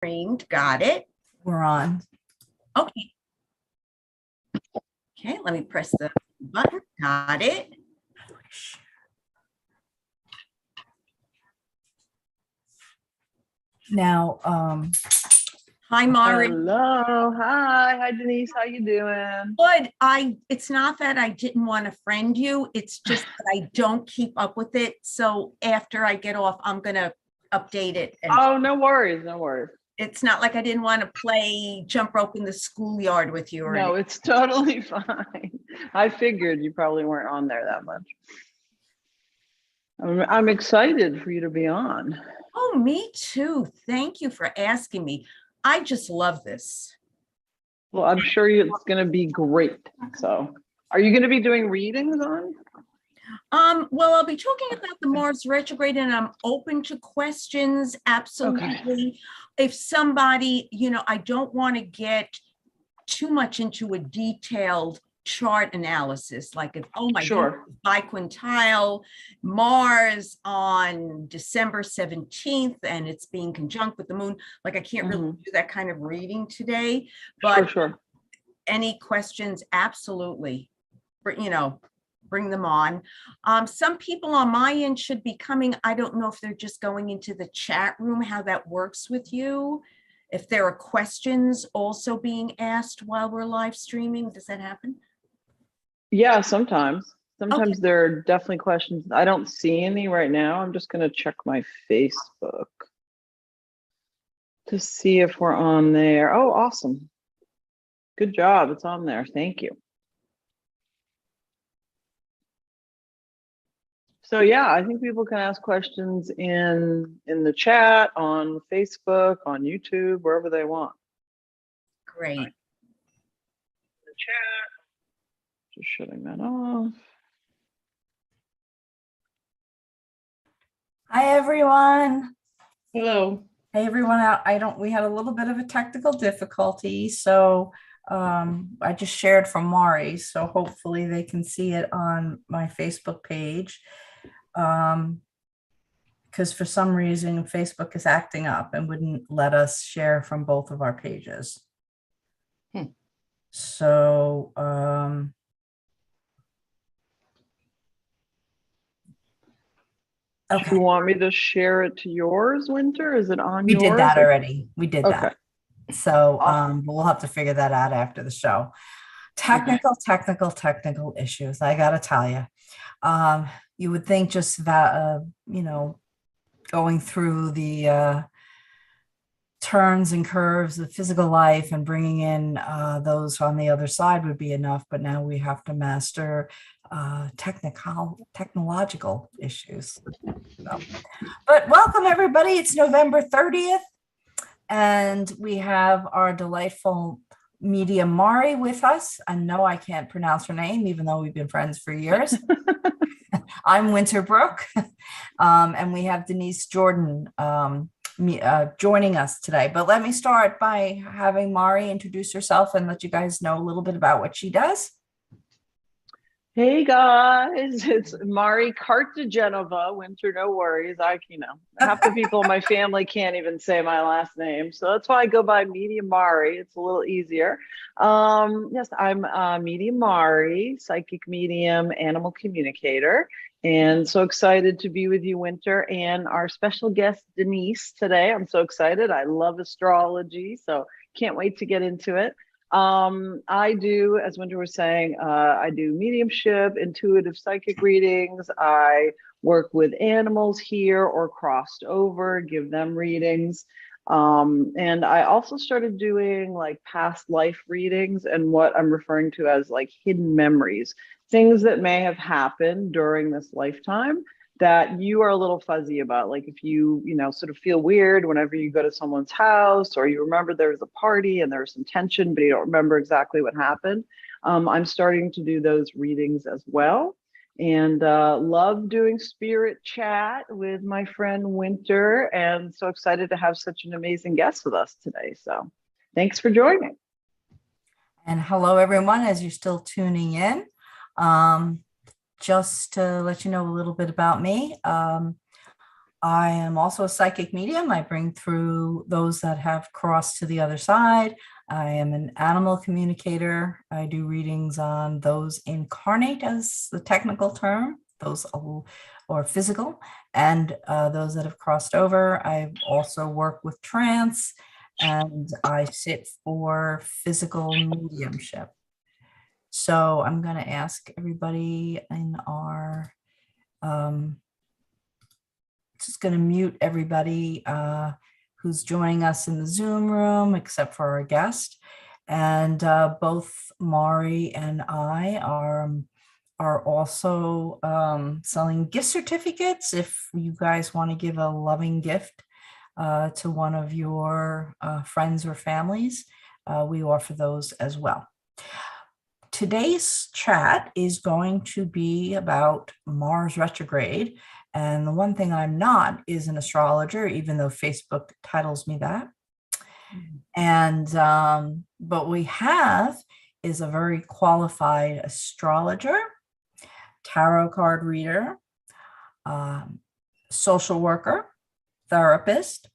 Streamed. Got it. We're on. Okay. Okay, let me press the button. Got it. Now, hi, Mari. Hello. Hi, Denise. How you doing? Good. It's not that I didn't want to friend you. It's just that I don't keep up with it. So after I get off, I'm going to update it. Oh, no worries. No worries. It's not like I didn't want to play jump rope in the schoolyard with you. No, it's totally fine. I figured you probably weren't on there that much. I'm excited for you to be on. Oh, me too. Thank you for asking me. I just love this. Well, I'm sure it's going to be great. So, are you going to be doing readings on? Well, I'll be talking about the Mars Retrograde, and I'm open to questions. Absolutely. Okay. If somebody, I don't want to get too much into a detailed chart analysis, like if, oh my sure. goodness, biquintile Mars on December 17th, and it's being conjunct with the moon. Like I can't really do that kind of reading today, but sure. Any questions, absolutely, bring them on. Some people on my end should be coming. I don't know if they're just going into the chat room, how that works with you. If there are questions also being asked while we're live streaming, does that happen? Yeah, sometimes. Sometimes okay. There are definitely questions. I don't see any right now. I'm just going to check my Facebook to see if we're on there. Oh, awesome. Good job. It's on there. Thank you. So yeah, I think people can ask questions in the chat, on Facebook, on YouTube, wherever they want. Great. The chat. Just shutting that off. hi everyone. Hello. Hey everyone. We had a little bit of a technical difficulty, so I just shared from Mari, so hopefully they can see it on my Facebook page. Because for some reason Facebook is acting up and wouldn't let us share from both of our pages. So okay. Do you want me to share it to yours, Winter? Is it on yours? We did that already. We did that. So awesome. We'll have to figure that out after the show. Technical issues. I gotta tell you. You would think just that, going through the turns and curves of physical life and bringing in those on the other side would be enough, but now we have to master technological issues. So, but welcome everybody. It's November 30th, and we have our delightful medium Mari with us. I know I can't pronounce her name, even though we've been friends for years. I'm Winter Brook, and we have Denise Jordan joining us today. But let me start by having Mari introduce herself and let you guys know a little bit about what she does. Hey guys, it's Mari Cartagenova. Winter, no worries. Half the people in my family can't even say my last name, so that's why I go by Medium Mari. It's a little easier. Yes, I'm Medium Mari, psychic medium, animal communicator, and so excited to be with you, Winter, and our special guest Denise today. I'm so excited. I love astrology, so can't wait to get into it. I do, as Winter was saying, I do mediumship, intuitive psychic readings. I work with animals here or crossed over, give them readings. And I also started doing like past life readings and what I'm referring to as like hidden memories, things that may have happened during this lifetime that you are a little fuzzy about. Like if you sort of feel weird whenever you go to someone's house, or you remember there was a party and there was some tension, but you don't remember exactly what happened. I'm starting to do those readings as well. And love doing spirit chat with my friend Winter, and so excited to have such an amazing guest with us today. So thanks for joining. And hello, everyone, as you're still tuning in. Just to let you know a little bit about me. I am also a psychic medium. I bring through those that have crossed to the other side. I am an animal communicator. I do readings on those incarnate, as the technical term, those or physical, and those that have crossed over. I also work with trance, and I sit for physical mediumship. So I'm going to ask everybody in our just going to mute everybody who's joining us in the Zoom room, except for our guest. And both Mari and I are also selling gift certificates. If you guys want to give a loving gift to one of your friends or families, we offer those as well. Today's chat is going to be about Mars retrograde. And the one thing I'm not is an astrologer, even though Facebook titles me that. And but we have is a very qualified astrologer, tarot card reader, social worker, therapist,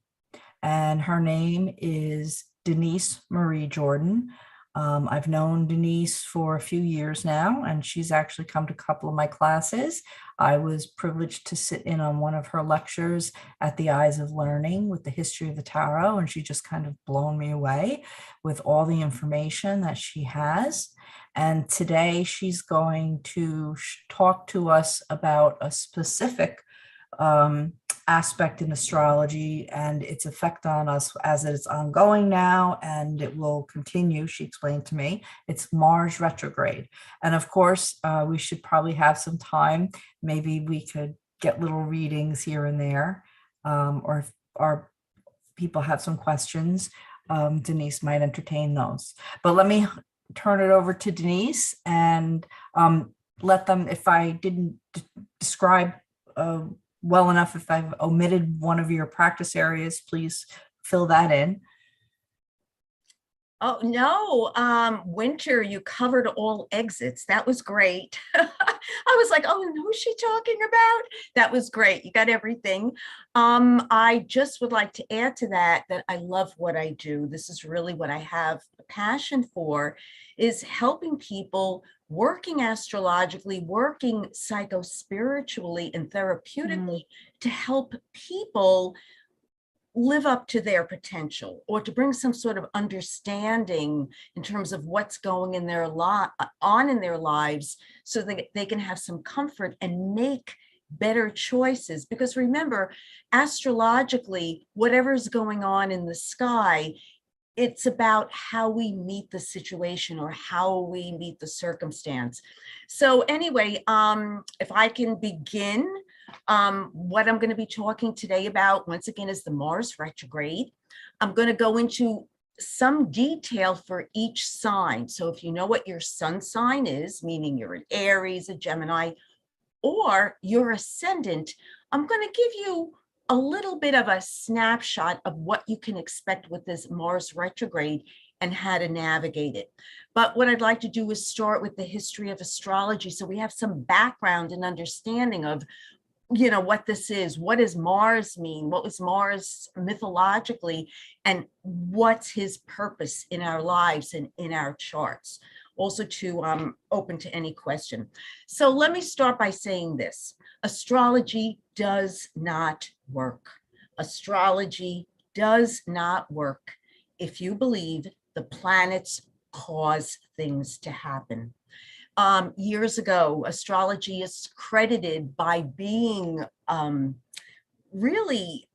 and her name is Denise Marie Jordan. I've known Denise for a few years now, and she's actually come to a couple of my classes. I was privileged to sit in on one of her lectures at the Eyes of Learning with the history of the tarot, and she just kind of blown me away with all the information that she has. And today she's going to talk to us about a specific aspect in astrology and its effect on us as it's ongoing now, and it will continue. She explained to me it's Mars retrograde. And of course, we should probably have some time. Maybe we could get little readings here and there, or if our people have some questions, Denise might entertain those. But let me turn it over to Denise and let them, if I didn't describe well enough, if I've omitted one of your practice areas, please fill that in. Oh, no, Winter, you covered all exits. That was great. I was like, oh, and who's she talking about? That was great. You got everything. I just would like to add to that I love what I do. This is really what I have a passion for, is helping people working astrologically, working psycho-spiritually and therapeutically to help people live up to their potential, or to bring some sort of understanding in terms of what's going in their on in their lives, so that they can have some comfort and make better choices. Because remember, astrologically, whatever's going on in the sky, it's about how we meet the situation or how we meet the circumstance. So anyway, if I can begin, what I'm going to be talking today about, once again, is the Mars retrograde. I'm going to go into some detail for each sign. So if you know what your sun sign is, meaning you're an Aries, a Gemini, or your ascendant, I'm going to give you a little bit of a snapshot of what you can expect with this Mars retrograde and how to navigate it. But what I'd like to do is start with the history of astrology, so we have some background and understanding of, you know, what this is. What does Mars mean? What was Mars mythologically? And what's his purpose in our lives and in our charts? Also to open to any question. So let me start by saying this. Astrology does not work. Astrology does not work if you believe the planets cause things to happen. Years ago, astrology is credited by being really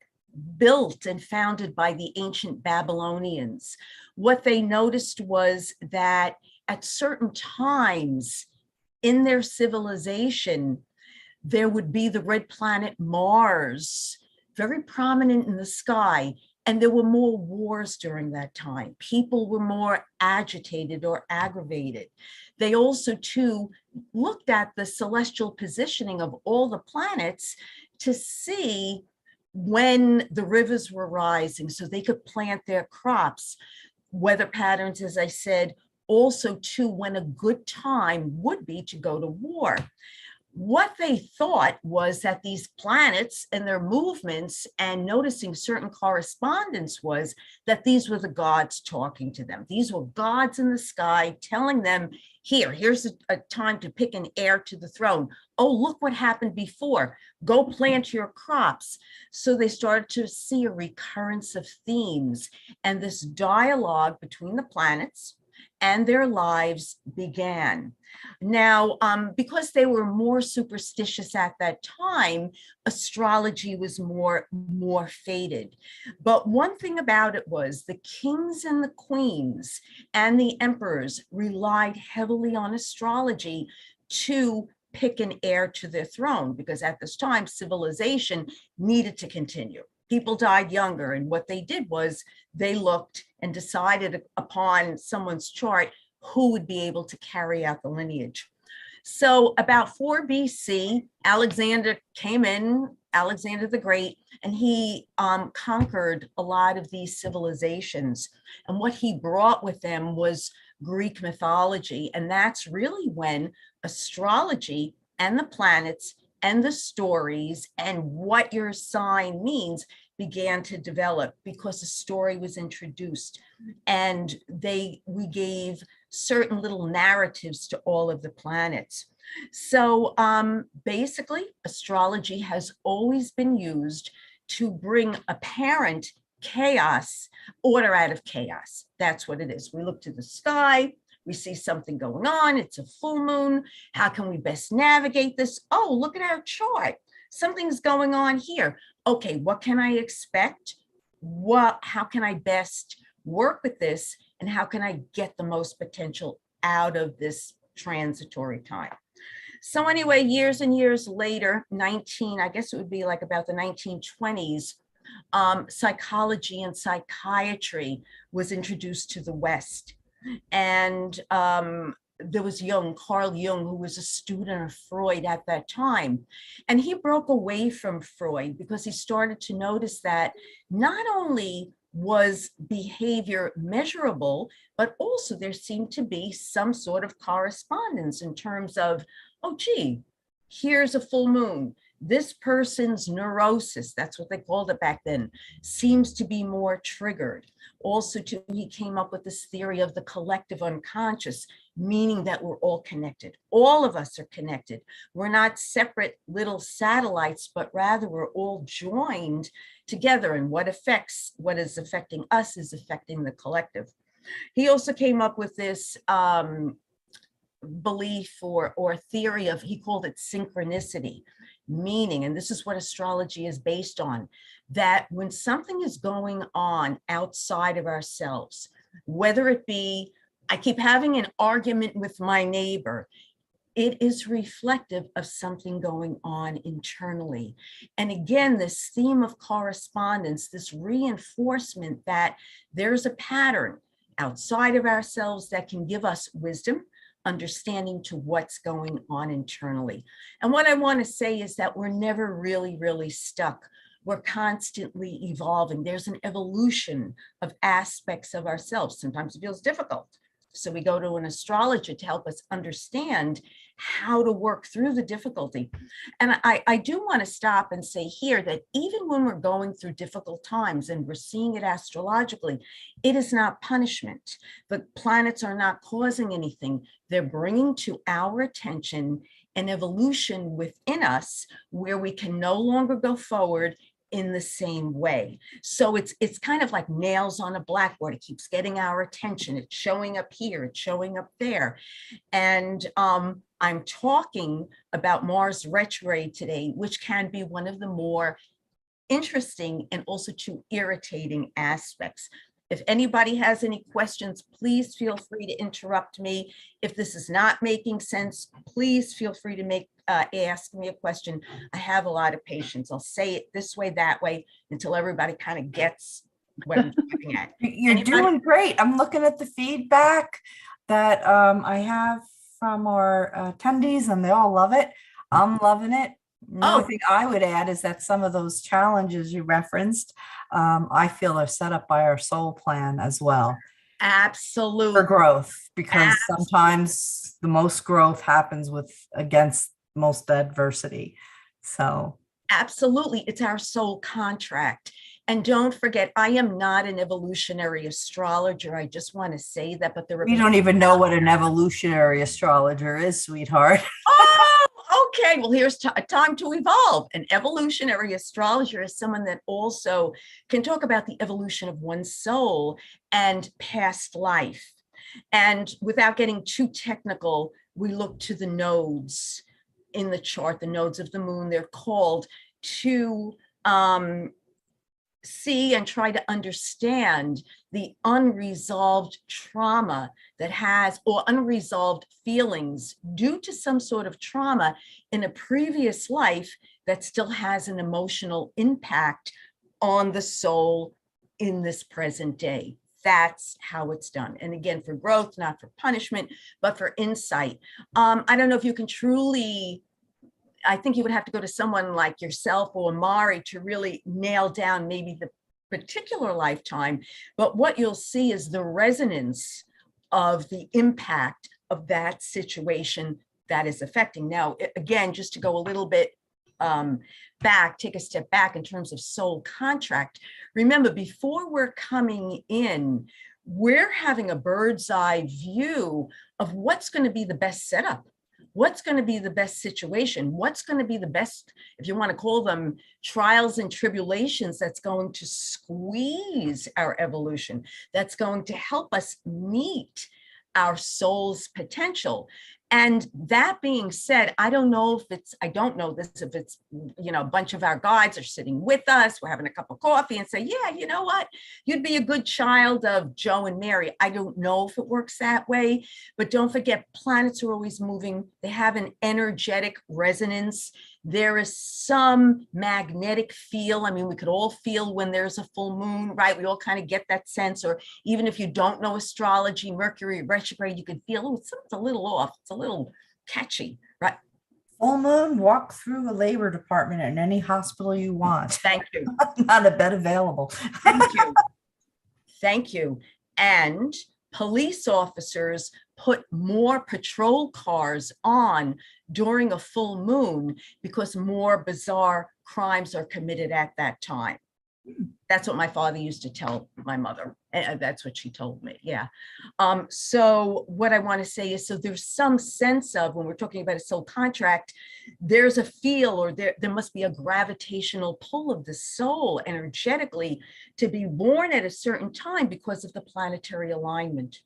built and founded by the ancient Babylonians. What they noticed was that at certain times in their civilization, there would be the red planet Mars, very prominent in the sky. And there were more wars during that time. People were more agitated or aggravated. They also, too, looked at the celestial positioning of all the planets to see when the rivers were rising so they could plant their crops. Weather patterns, as I said, also, too, when a good time would be to go to war. what they thought was that these planets and their movements and noticing certain correspondence was that these were the gods talking to them. These were gods in the sky telling them, here's a time to pick an heir to the throne. Oh, look what happened before. Go plant your crops. So they started to see a recurrence of themes, and this dialogue between the planets and their lives began. Now, because they were more superstitious at that time, astrology was more faded. But one thing about it was the kings and the queens and the emperors relied heavily on astrology to pick an heir to their throne, because at this time, civilization needed to continue. People died younger, and what they did was they looked and decided upon someone's chart who would be able to carry out the lineage. So about 4 BC, Alexander came in, Alexander the Great, and he conquered a lot of these civilizations. And what he brought with him was Greek mythology. And that's really when astrology and the planets and the stories and what your sign means began to develop, because a story was introduced, and we gave certain little narratives to all of the planets. So basically, astrology has always been used to bring apparent chaos, order out of chaos. That's what it is. We look to the sky, we see something going on, it's a full moon. How can we best navigate this? Oh, look at our chart. Something's going on here. Okay, what can I expect? How can I best work with this? And how can I get the most potential out of this transitory time? So anyway, years and years later, I guess it would be like about the 1920s, psychology and psychiatry was introduced to the West. And there was Carl Jung, who was a student of Freud at that time. And he broke away from Freud because he started to notice that not only was behavior measurable, but also there seemed to be some sort of correspondence in terms of, oh, gee, here's a full moon. This person's neurosis, that's what they called it back then, seems to be more triggered. Also, he came up with this theory of the collective unconscious, meaning that we're all connected. All of us are connected. We're not separate little satellites, but rather we're all joined together. And what is affecting us is affecting the collective. He also came up with this belief or theory of, he called it synchronicity, meaning, and this is what astrology is based on, that when something is going on outside of ourselves, whether it be, I keep having an argument with my neighbor, it is reflective of something going on internally. And again, this theme of correspondence, this reinforcement that there's a pattern outside of ourselves that can give us wisdom, understanding to what's going on internally. And what I want to say is that we're never really, really stuck. We're constantly evolving. There's an evolution of aspects of ourselves. Sometimes it feels difficult. So we go to an astrologer to help us understand how to work through the difficulty. And I do want to stop and say here that even when we're going through difficult times and we're seeing it astrologically, it is not punishment. The planets are not causing anything. They're bringing to our attention an evolution within us where we can no longer go forward in the same way. So it's kind of like nails on a blackboard. It keeps getting our attention. It's showing up here, it's showing up there. And I'm talking about Mars Retrograde today, which can be one of the more interesting and also too irritating aspects. If anybody has any questions, please feel free to interrupt me. If this is not making sense, please feel free to ask me a question. I have a lot of patience. I'll say it this way, that way, until everybody kind of gets what I'm looking at. You're doing great. I'm looking at the feedback that I have from our attendees, and they all love it. I'm loving it. The only thing I would add is that some of those challenges you referenced, I feel are set up by our soul plan as well. Absolutely. For growth, because sometimes the most growth happens against most adversity. So Absolutely. It's our soul contract. And don't forget, I am not an evolutionary astrologer. I just want to say that, but there are we don't even know what an evolutionary astrologer is, sweetheart. Oh, okay. Well, here's a time to evolve. An evolutionary astrologer is someone that also can talk about the evolution of one's soul and past life. And without getting too technical, we look to the nodes in the chart, the nodes of the moon, they're called, to see and try to understand the unresolved trauma that has, or unresolved feelings due to some sort of trauma in a previous life that still has an emotional impact on the soul in this present day. That's how it's done. And again, for growth, not for punishment, but for insight. I don't know if you can truly, I think you would have to go to someone like yourself or Mari to really nail down maybe the particular lifetime, but what you'll see is the resonance of the impact of that situation that is affecting. Now, again, just to go a little bit back, take a step back in terms of soul contract. Remember, before we're coming in, we're having a bird's eye view of what's going to be the best setup. What's going to be the best situation? What's going to be the best, if you want to call them trials and tribulations, that's going to squeeze our evolution, that's going to help us meet our soul's potential. And that being said, I don't know if it's, a bunch of our guides are sitting with us, we're having a cup of coffee and say, yeah, you know what, you'd be a good child of Joe and Mary. I don't know if it works that way, but don't forget, planets are always moving. They have an energetic resonance. There is some magnetic feel. I mean, we could all feel when there's a full moon, right? We all kind of get that sense, or even if you don't know astrology, Mercury retrograde, you can feel, oh, something's a little off. It's a little catchy, right? Full moon, walk through a labor department in any hospital you want. Thank you. Not a bed available. Thank you. Thank you. And police officers put more patrol cars on during a full moon because more bizarre crimes are committed at that time. That's what my father used to tell my mother. That's what she told me. Yeah. So what I want to say is, so there's some sense of, when we're talking about a soul contract, there's a feel, or there must be a gravitational pull of the soul energetically to be born at a certain time because of the planetary alignment.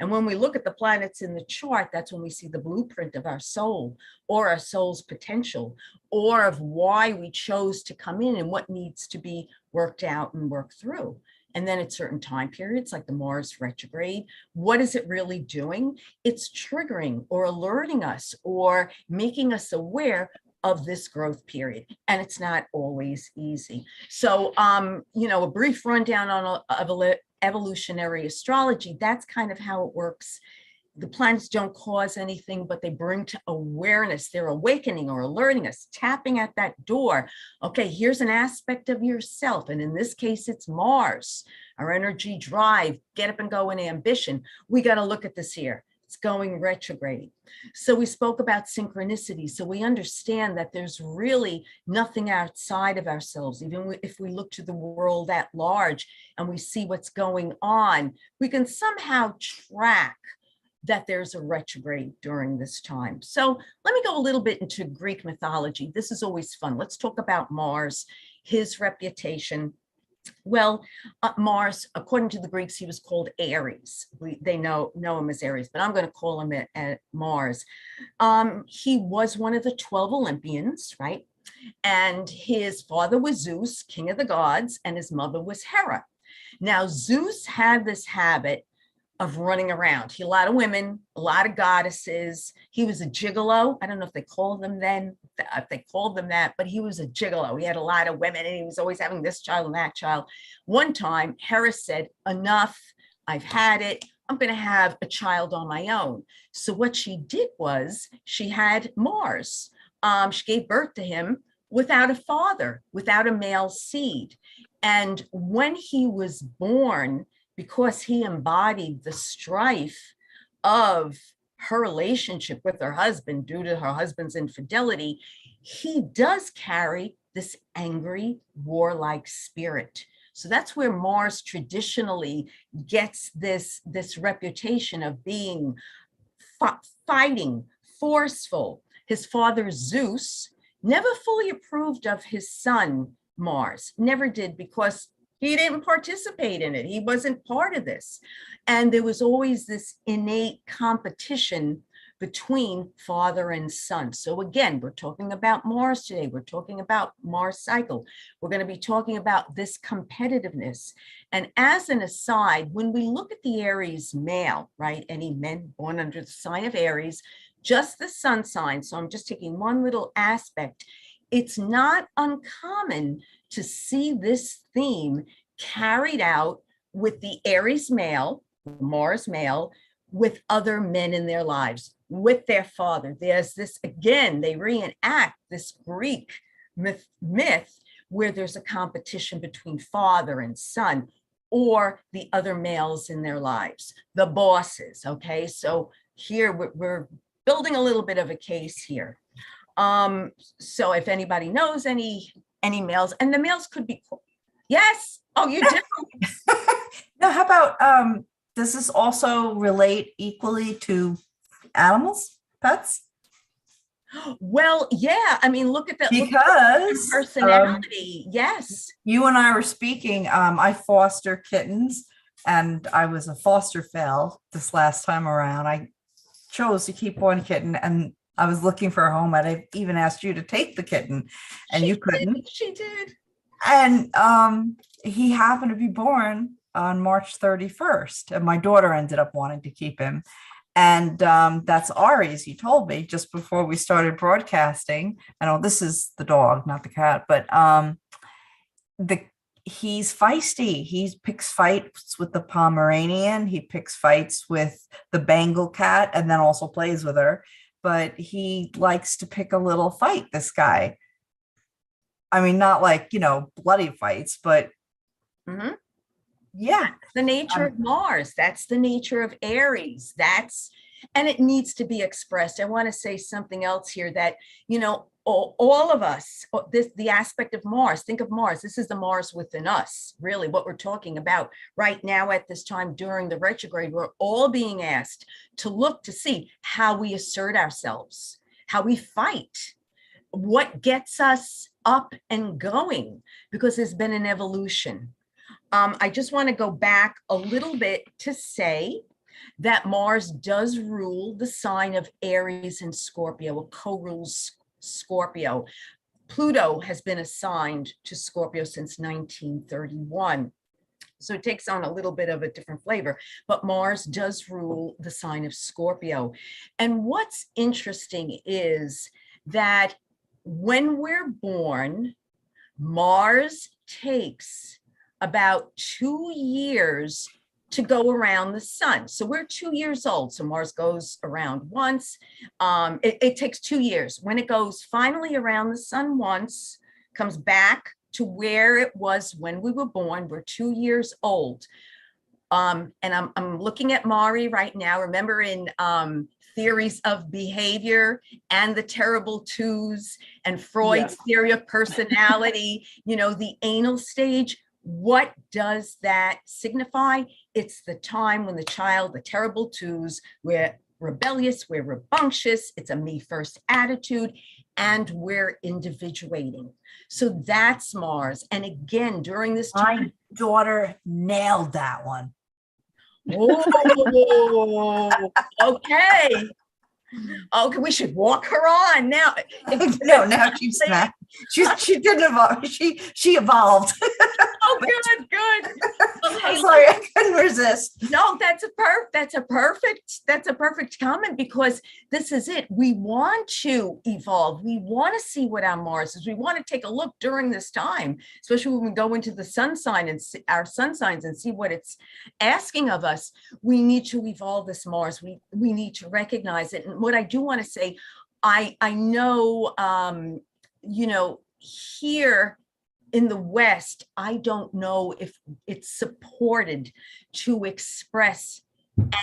And when we look at the planets in the chart, that's when we see the blueprint of our soul, or our soul's potential, or of why we chose to come in and what needs to be worked out and worked through. And then at certain time periods, like the Mars retrograde, what is it really doing? It's triggering or alerting us or making us aware of this growth period. And it's not always easy. So, a brief rundown on evolutionary astrology, that's kind of how it works. The planets don't cause anything, but they bring to awareness. They're awakening or alerting us, tapping at that door. Okay, here's an aspect of yourself. And in this case, it's Mars, our energy, drive, get up and go, and ambition. We got to look at this here. It's going retrograde. So we spoke about synchronicity. So we understand that there's really nothing outside of ourselves. Even if we look to the world at large and we see what's going on, we can somehow track that there's a retrograde during this time. So let me go a little bit into Greek mythology. This is always fun. Let's talk about Mars, his reputation. Well, Mars, according to the Greeks, he was called Ares. They know him as Ares, but I'm going to call him at Mars. He was one of the 12 Olympians, right? And his father was Zeus, king of the gods, and his mother was Hera. Now, Zeus had this habit of running around. He had a lot of women, a lot of goddesses. He was a gigolo. I don't know if they called them then, if they called them that, but he was a gigolo. He had a lot of women and he was always having this child and that child. One time, Hera said, enough, I've had it. I'm going to have a child on my own. So what she did was she had Mars. She gave birth to him without a father, without a male seed. And when he was born, because he embodied the strife of her relationship with her husband due to her husband's infidelity, he does carry this angry, warlike spirit. So that's where Mars traditionally gets this reputation of being fighting, forceful. His father, Zeus, never fully approved of his son, Mars, never did, because he didn't participate in it. He wasn't part of this. And there was always this innate competition between father and son. So again, we're talking about Mars today. We're talking about Mars cycle. We're going to be talking about this competitiveness. And as an aside, when we look at the Aries male, right, any men born under the sign of Aries, just the sun sign. So I'm just taking one little aspect. It's not uncommon to see this theme carried out with the Aries male, Mars male, with other men in their lives, with their father. There's this, again, they reenact this Greek myth where there's a competition between father and son, or the other males in their lives, the bosses. Okay, so here we're building a little bit of a case here. So if anybody knows any males, and the males could be, yes, oh, you do. Now, how about, does this also relate equally to animals, pets? Well, yeah, I mean, look at that. Because personality, yes. You and I were speaking, I foster kittens, and I was a foster fail this last time around. I chose to keep one kitten, and I was looking for a home. I'd even asked you to take the kitten, and you couldn't. She did. And he happened to be born on March 31st, and my daughter ended up wanting to keep him. And that's Ari's, he told me just before we started broadcasting. I know this is the dog, not the cat, but he's feisty. He picks fights with the Pomeranian. He picks fights with the Bengal cat, and then also plays with her. But he likes to pick a little fight, this guy. I mean, not like, bloody fights, but yeah. The nature of Mars. That's the nature of Aries. And it needs to be expressed. I want to say something else here that, all of us, the aspect of Mars, think of Mars. This is the Mars within us, really what we're talking about right now at this time during the retrograde. We're all being asked to look to see how we assert ourselves, how we fight, what gets us up and going, because there's been an evolution. I just want to go back a little bit to say that Mars does rule the sign of Aries and Scorpio, it co-rules Scorpio. Pluto has been assigned to Scorpio since 1931. So it takes on a little bit of a different flavor, but Mars does rule the sign of Scorpio. And what's interesting is that when we're born, Mars takes about 2 years to go around the sun. So we're 2 years old. So Mars goes around once. It takes 2 years. When it goes finally around the sun once, comes back to where it was when we were born, we're 2 years old. And I'm looking at Mari right now. Remember in theories of behavior and the terrible twos and Freud's theory of personality, the anal stage. What does that signify? It's the time when the child, the terrible twos, we're rebellious, we're rambunctious, it's a me first attitude, and we're individuating. So that's Mars. And again, during this time, my daughter nailed that one. Oh, okay. Okay, we should walk her on now. No, now she's not. She didn't evolve. She evolved. Oh, good. Well, I'm sorry, I couldn't resist. No, that's a perfect comment, because this is it. We want to evolve. We want to see what our Mars is. We want to take a look during this time, especially when we go into the sun sign and see our sun signs and see what it's asking of us. We need to evolve this Mars. We need to recognize it. And what I do want to say, I know, here in the West, I don't know if it's supported to express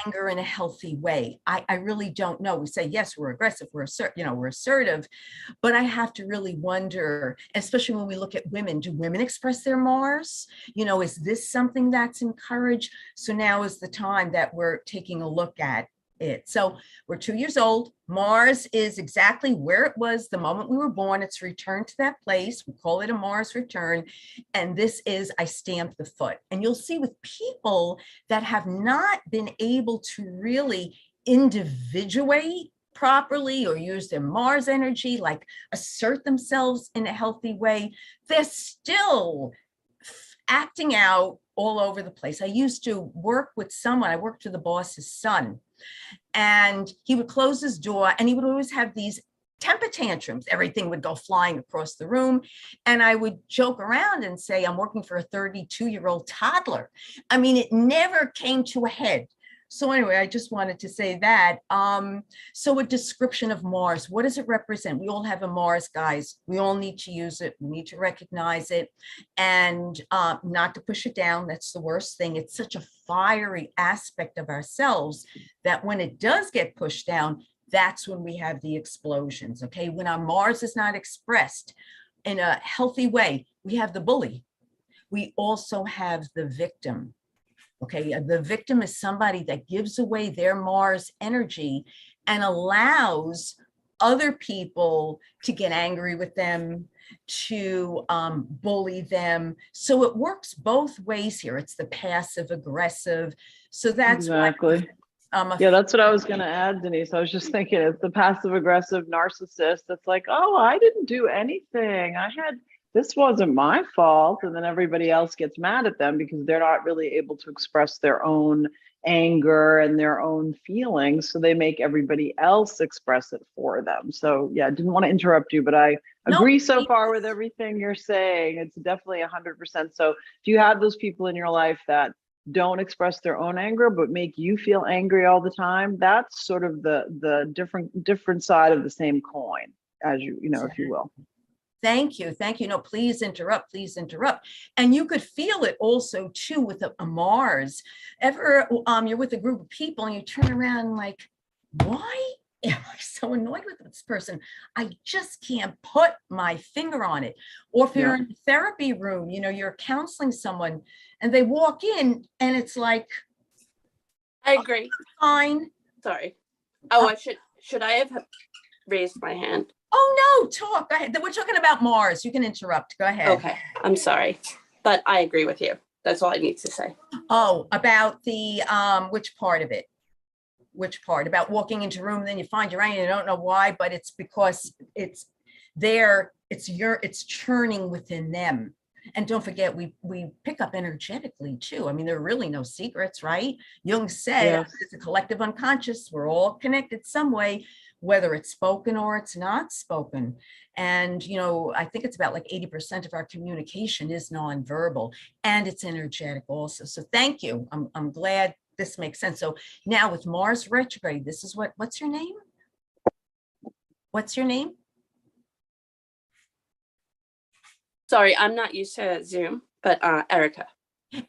anger in a healthy way? I really don't know. We say, yes, we're aggressive, we're assertive, but I have to really wonder, especially when we look at women, do women express their Mars? Is this something that's encouraged? So now is the time that we're taking a look at it. So we're 2 years old. Mars is exactly where it was the moment we were born. It's returned to that place. We call it a Mars return. And this is, I stamp the foot. And you'll see with people that have not been able to really individuate properly or use their Mars energy, like assert themselves in a healthy way, they're still acting out all over the place. I used to work with someone, I worked with the boss's son, and he would close his door and he would always have these temper tantrums. Everything would go flying across the room. And I would joke around and say, I'm working for a 32-year-old toddler. I mean, it never came to a head. So anyway, I just wanted to say that. So a description of Mars, what does it represent? We all have a Mars, guys. We all need to use it. We need to recognize it and not to push it down. That's the worst thing. It's such a fiery aspect of ourselves that when it does get pushed down, that's when we have the explosions, okay? When our Mars is not expressed in a healthy way, we have the bully. We also have the victim. Okay, the victim is somebody that gives away their Mars energy and allows other people to get angry with them, to bully them. So it works both ways here. It's the passive aggressive. So that's exactly. Yeah, that's what I was going to add, Denise. I was just thinking it's the passive aggressive narcissist that's like, oh, I didn't do anything. This wasn't my fault. And then everybody else gets mad at them because they're not really able to express their own anger and their own feelings. So they make everybody else express it for them. So yeah, I didn't want to interrupt you, but I agree so far with everything you're saying. It's definitely 100%. So if you have those people in your life that don't express their own anger, but make you feel angry all the time, that's sort of the different side of the same coin, as if you will. Thank you. No, please interrupt. And you could feel it also too with a Mars. You're with a group of people and you turn around like, why am I so annoyed with this person? I just can't put my finger on it. Or if you're in a therapy room, you're counseling someone and they walk in and it's like, I agree. Fine. Sorry. Oh, should I have raised my hand? Oh, no, talk. Go ahead. We're talking about Mars. You can interrupt. Go ahead. Okay. I'm sorry, but I agree with you. That's all I need to say. Oh, about the, which part of it? Which part? About walking into a room and then you find you're right and you don't know why, but it's because it's there. It's churning within them. And don't forget, we pick up energetically too. I mean, there are really no secrets, right? Jung said it's a collective unconscious. We're all connected some way, whether it's spoken or it's not spoken. And, I think it's about like 80% of our communication is nonverbal and it's energetic also. So thank you. I'm glad this makes sense. So now with Mars retrograde, this is what's your name? What's your name? Sorry, I'm not used to Zoom, but Erica.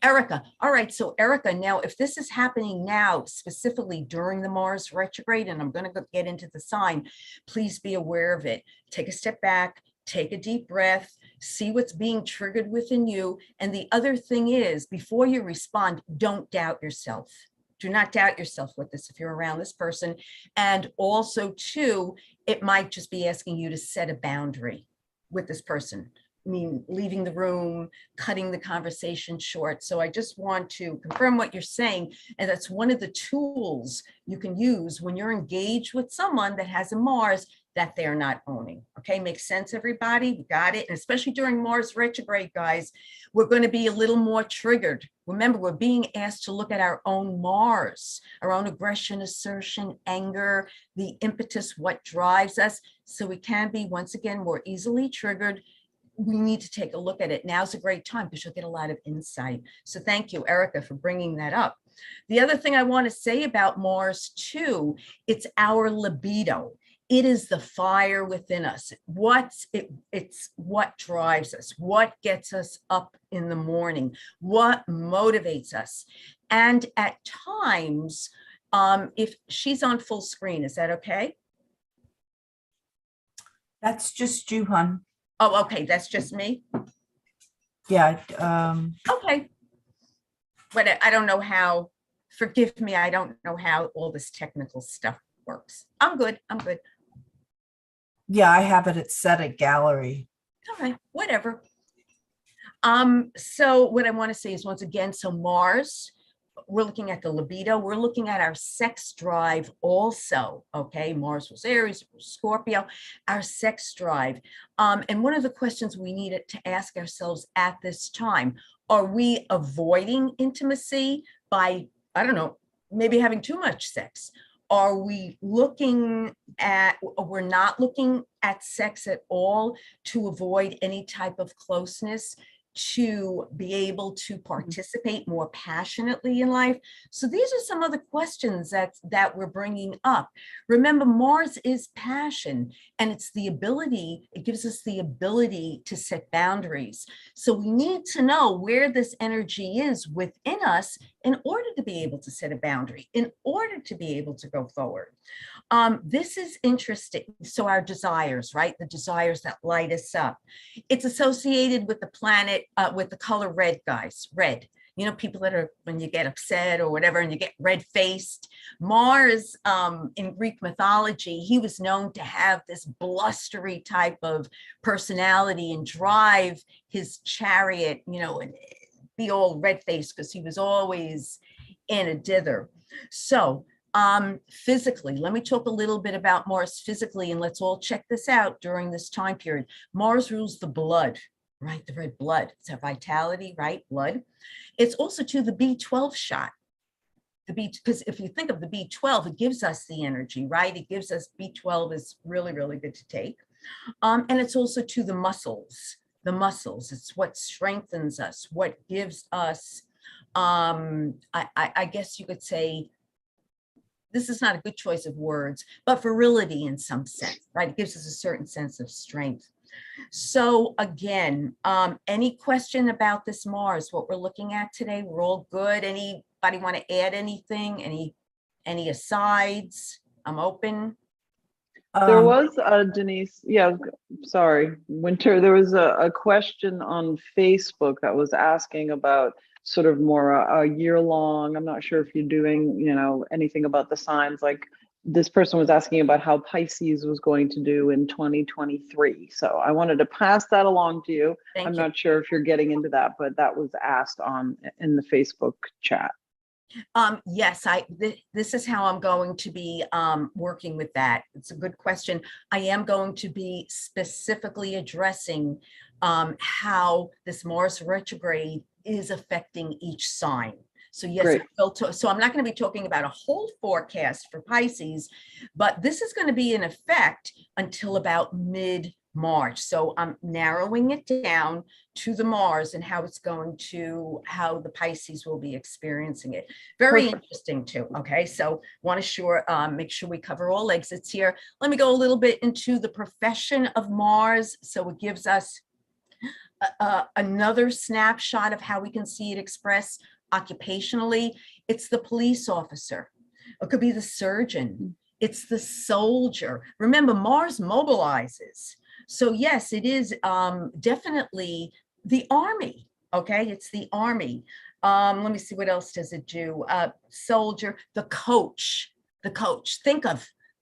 Erica. All right. So Erica, now, if this is happening now, specifically during the Mars retrograde, and I'm going to get into the sign, please be aware of it. Take a step back, take a deep breath, see what's being triggered within you. And the other thing is, before you respond, don't doubt yourself. Do not doubt yourself with this if you're around this person. And also, too, it might just be asking you to set a boundary with this person. I mean, leaving the room, cutting the conversation short. So I just want to confirm what you're saying. And that's one of the tools you can use when you're engaged with someone that has a Mars that they're not owning. Okay, makes sense, everybody? We got it. And especially during Mars retrograde, guys, we're going to be a little more triggered. Remember, we're being asked to look at our own Mars, our own aggression, assertion, anger, the impetus, what drives us. So we can be, once again, more easily triggered. We need to take a look at it. Now's a great time because you'll get a lot of insight. So thank you, Erica, for bringing that up. The other thing I want to say about Mars too, it's our libido. It is the fire within us. It's what drives us, what gets us up in the morning, what motivates us. And at times, if she's on full screen, is that okay? That's just you, hon. Oh, okay, that's just me. Yeah. Okay. But I don't know how, forgive me, I don't know how all this technical stuff works. I'm good. I'm good. Yeah, I have it set at gallery. All right, whatever. So what I want to say is, once again, so Mars, we're looking at the libido, we're looking at our sex drive also. Okay, Mars was Aries, Scorpio, our sex drive. And one of the questions we needed to ask ourselves at this time, are we avoiding intimacy by, I don't know, maybe having too much sex? Are we looking at, we're not looking at sex at all to avoid any type of closeness, to be able to participate more passionately in life? So these are some of the questions that we're bringing up. Remember, Mars is passion, and it's the ability, it gives us the ability to set boundaries. So we need to know where this energy is within us in order to be able to set a boundary, in order to be able to go forward. This is interesting. So our desires, right? The desires that light us up. It's associated with the planet, with the color red, guys, red. You know, people that are, when you get upset or whatever, and you get red-faced. Mars, in Greek mythology, he was known to have this blustery type of personality and drive his chariot, you know, and be all red-faced because he was always in a dither. So, physically, let me talk a little bit about Mars physically, and let's all check this out during this time period. Mars rules the blood, right? The red blood. It's our vitality, right? Blood. It's also to the B12 shot. The B, because if you think of the B12, it gives us the energy, right? It gives us, B12 is really, really good to take. And it's also to the muscles. The muscles, it's what strengthens us, what gives us, I guess you could say, this is not a good choice of words, but virility in some sense, right? It gives us a certain sense of strength. So again, any question about this Mars, what we're looking at today? We're all good. Anybody want to add anything? Any asides? I'm open. There was Denise, yeah, sorry, Winter, there was a question on Facebook that was asking about sort of more a year long. I'm not sure if you're doing, you know, anything about the signs. Like this person was asking about how Pisces was going to do in 2023. So I wanted to pass that along to you. Thank I'm you. not sure if you're getting into that, but that was asked in the Facebook chat. Yes, this is how I'm going to be working with that. It's a good question. I am going to be specifically addressing how this Mars retrograde is affecting each sign. So yes, so I'm not going to be talking about a whole forecast for Pisces, but this is going to be in effect until about mid-March. So I'm narrowing it down to the Mars and how it's going to, how the Pisces will be experiencing it. Very interesting too. Okay, so want to make sure we cover all exits here. Let me go a little bit into the profession of Mars. So it gives us another snapshot of how we can see it expressed occupationally. It's the police officer. It could be the surgeon. It's the soldier. Remember, Mars mobilizes. So yes, it is definitely the army. Okay, it's the army. Let me see, what else does it do? Soldier, the coach. Think,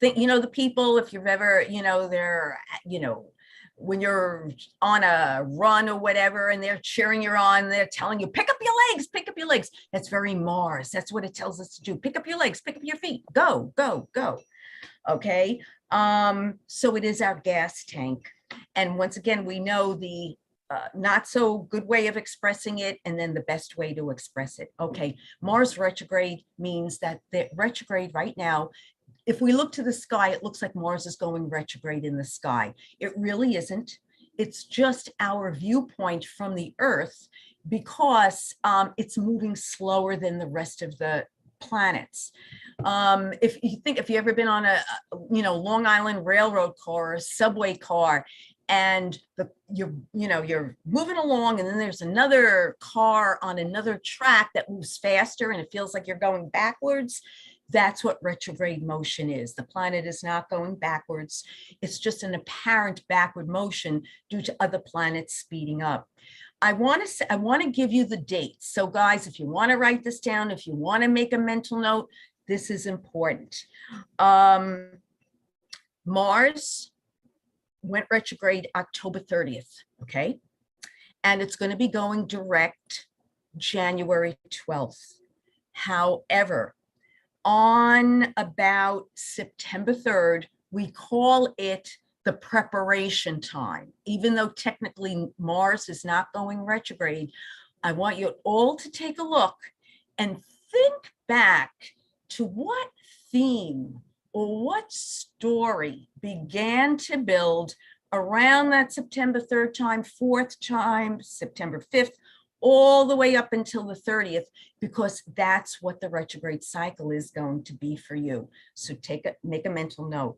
you know, the people, if you've ever, you know, they're, you know, when you're on a run or whatever, and they're cheering you on, they're telling you, pick up your legs, pick up your legs. That's very Mars. That's what it tells us to do. Pick up your legs, pick up your feet, go, go, go. Okay. So it is our gas tank. And once again, we know the not so good way of expressing it, and then the best way to express it. Okay. Mars retrograde means that the retrograde right now, if we look to the sky, it looks like Mars is going retrograde in the sky. It really isn't. It's just our viewpoint from the Earth, because it's moving slower than the rest of the planets. If you've ever been on a, you know, Long Island Railroad car or a subway car, and you're moving along, and then there's another car on another track that moves faster and it feels like you're going backwards. That's what retrograde motion is. The planet is not going backwards. It's just an apparent backward motion due to other planets speeding up. I want to give you the dates. So guys, if you want to write this down, if you want to make a mental note, this is important. Mars went retrograde October 30th, okay? And it's going to be going direct January 12th. However, on about September 3rd, we call it the preparation time. Even though technically Mars is not going retrograde, I want you all to take a look and think back to what theme or what story began to build around that September 3rd time, 4th time, September 5th, all the way up until the 30th, because that's what the retrograde cycle is going to be for you. So make a mental note.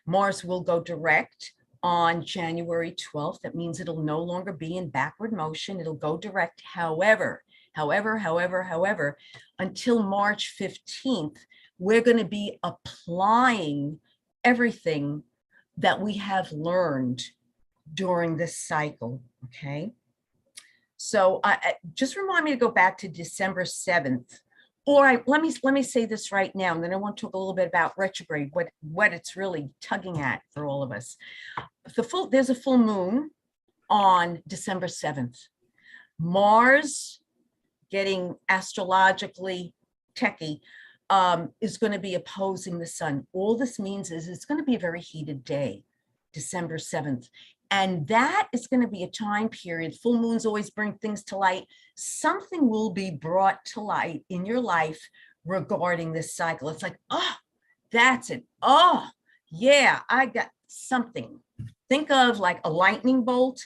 Mars will go direct on January 12th. That means it'll no longer be in backward motion. It'll go direct. However, until March 15th, we're going to be applying everything that we have learned during this cycle, okay? So just remind me to go back to December 7th, or let me say this right now, and then I want to talk a little bit about retrograde, what it's really tugging at for all of us. There's a full moon on December 7th. Mars, getting astrologically techie, is going to be opposing the sun. All this means is it's going to be a very heated day, December 7th. And that is going to be a time period. Full moons always bring things to light. Something will be brought to light in your life regarding this cycle. It's like, oh, that's it. Oh, yeah, I got something. Think of like a lightning bolt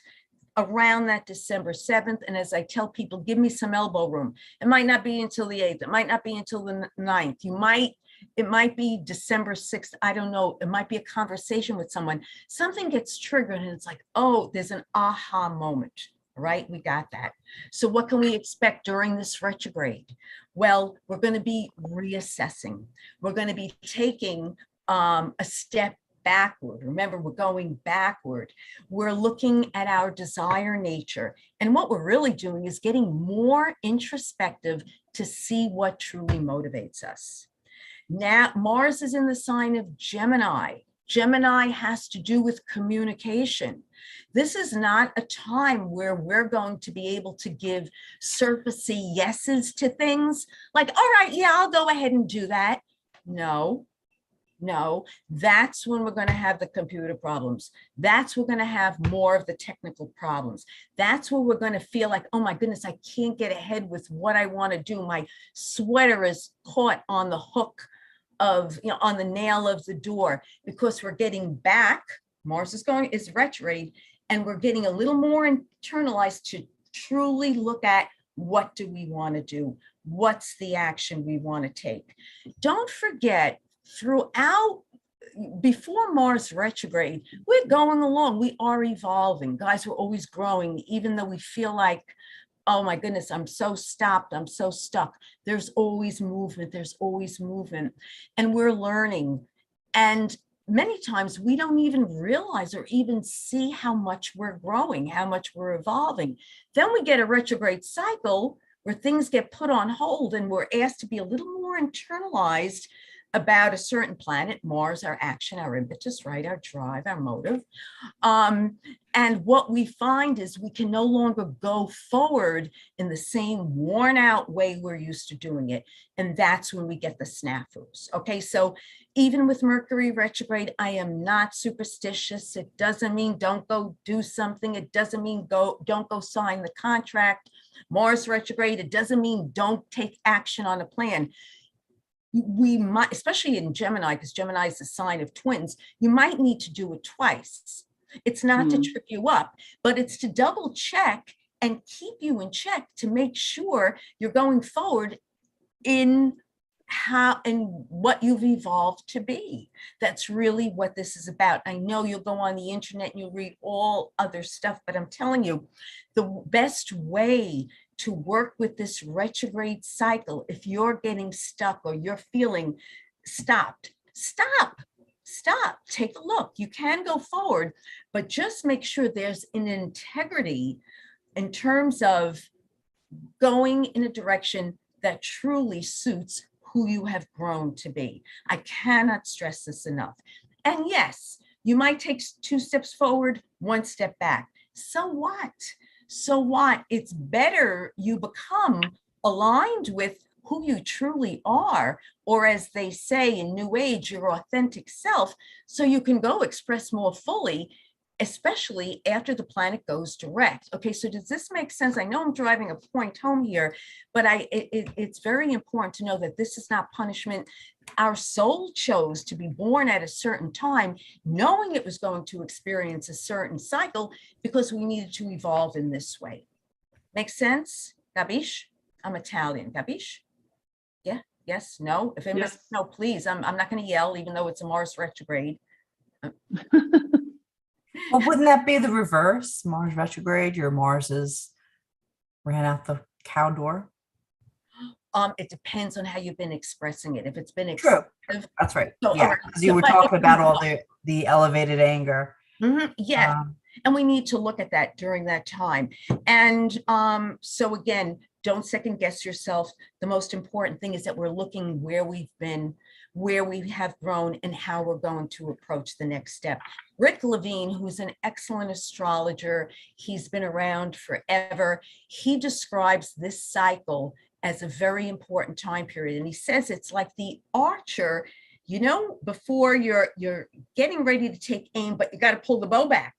around that December 7th. And as I tell people, give me some elbow room. It might not be until the 8th. It might not be until the 9th. It might be December 6th. I don't know. It might be a conversation with someone. Something gets triggered and it's like, oh, there's an aha moment, right? We got that. So what can we expect during this retrograde? Well, we're going to be reassessing. We're going to be taking a step backward. Remember, we're going backward. We're looking at our desire nature. And what we're really doing is getting more introspective to see what truly motivates us. Now, Mars is in the sign of Gemini. Gemini has to do with communication. This is not a time where we're going to be able to give surfacey yeses to things like, all right, yeah, I'll go ahead and do that. No, that's when we're going to have the computer problems. That's when we're going to have more of the technical problems. That's where we're going to feel like, oh my goodness, I can't get ahead with what I want to do. My sweater is caught on the hook of, on the nail of the door, because we're getting back. Mars is retrograde, and we're getting a little more internalized to truly look at what do we want to do? What's the action we want to take? Don't forget, before Mars retrograde, we're going along. We are evolving. Guys, we're always growing, even though we feel like, oh my goodness, I'm so stopped, I'm so stuck. There's always movement, and we're learning. And many times we don't even realize or even see how much we're growing, how much we're evolving. Then we get a retrograde cycle where things get put on hold and we're asked to be a little more internalized about a certain planet, Mars, our action, our impetus, right? Our drive, our motive. And what we find is we can no longer go forward in the same worn out way we're used to doing it. And that's when we get the snafus. Okay, so even with Mercury retrograde, I am not superstitious. It doesn't mean don't go do something. It doesn't mean don't go sign the contract. Mars retrograde, it doesn't mean don't take action on a plan. We might, especially in Gemini, because Gemini is a sign of twins, you might need to do it twice. It's not to trip you up, but it's to double check and keep you in check to make sure you're going forward in how and what you've evolved to be. That's really what this is about. I know you'll go on the internet and you'll read all other stuff, but I'm telling you, the best way to work with this retrograde cycle, if you're getting stuck or you're feeling stopped, stop, take a look. You can go forward, but just make sure there's an integrity in terms of going in a direction that truly suits who you have grown to be. I cannot stress this enough. And yes, you might take 2 steps forward, 1 step back. So what? So what? It's better you become aligned with who you truly are, or as they say in New Age, your authentic self, so you can go express more fully, especially after the planet goes direct. Okay, so does this make sense? I know I'm driving a point home here, but it's very important to know that this is not punishment. Our soul chose to be born at a certain time, knowing it was going to experience a certain cycle because we needed to evolve in this way. Make sense? Gabish? I'm Italian. Gabish? Yeah, yes, no. If anybody says no, please, I'm not going to yell, even though it's a Mars retrograde. Well, wouldn't that be the reverse? Mars retrograde, your Marses ran out the cow door. It depends on how you've been expressing it. If it's been True. expressive, That's right. So, Yeah, all right, because you so were but talking if about you- all the elevated anger. yeah, Um, and we need to look at that during that time. And so again, don't second guess yourself. The most important thing is that we're looking where we've been, where we have grown, and how we're going to approach the next step. Rick Levine, who's an excellent astrologer, he's been around forever. He describes this cycle as a very important time period. And he says it's like the archer, you know, before you're getting ready to take aim, but you got to pull the bow back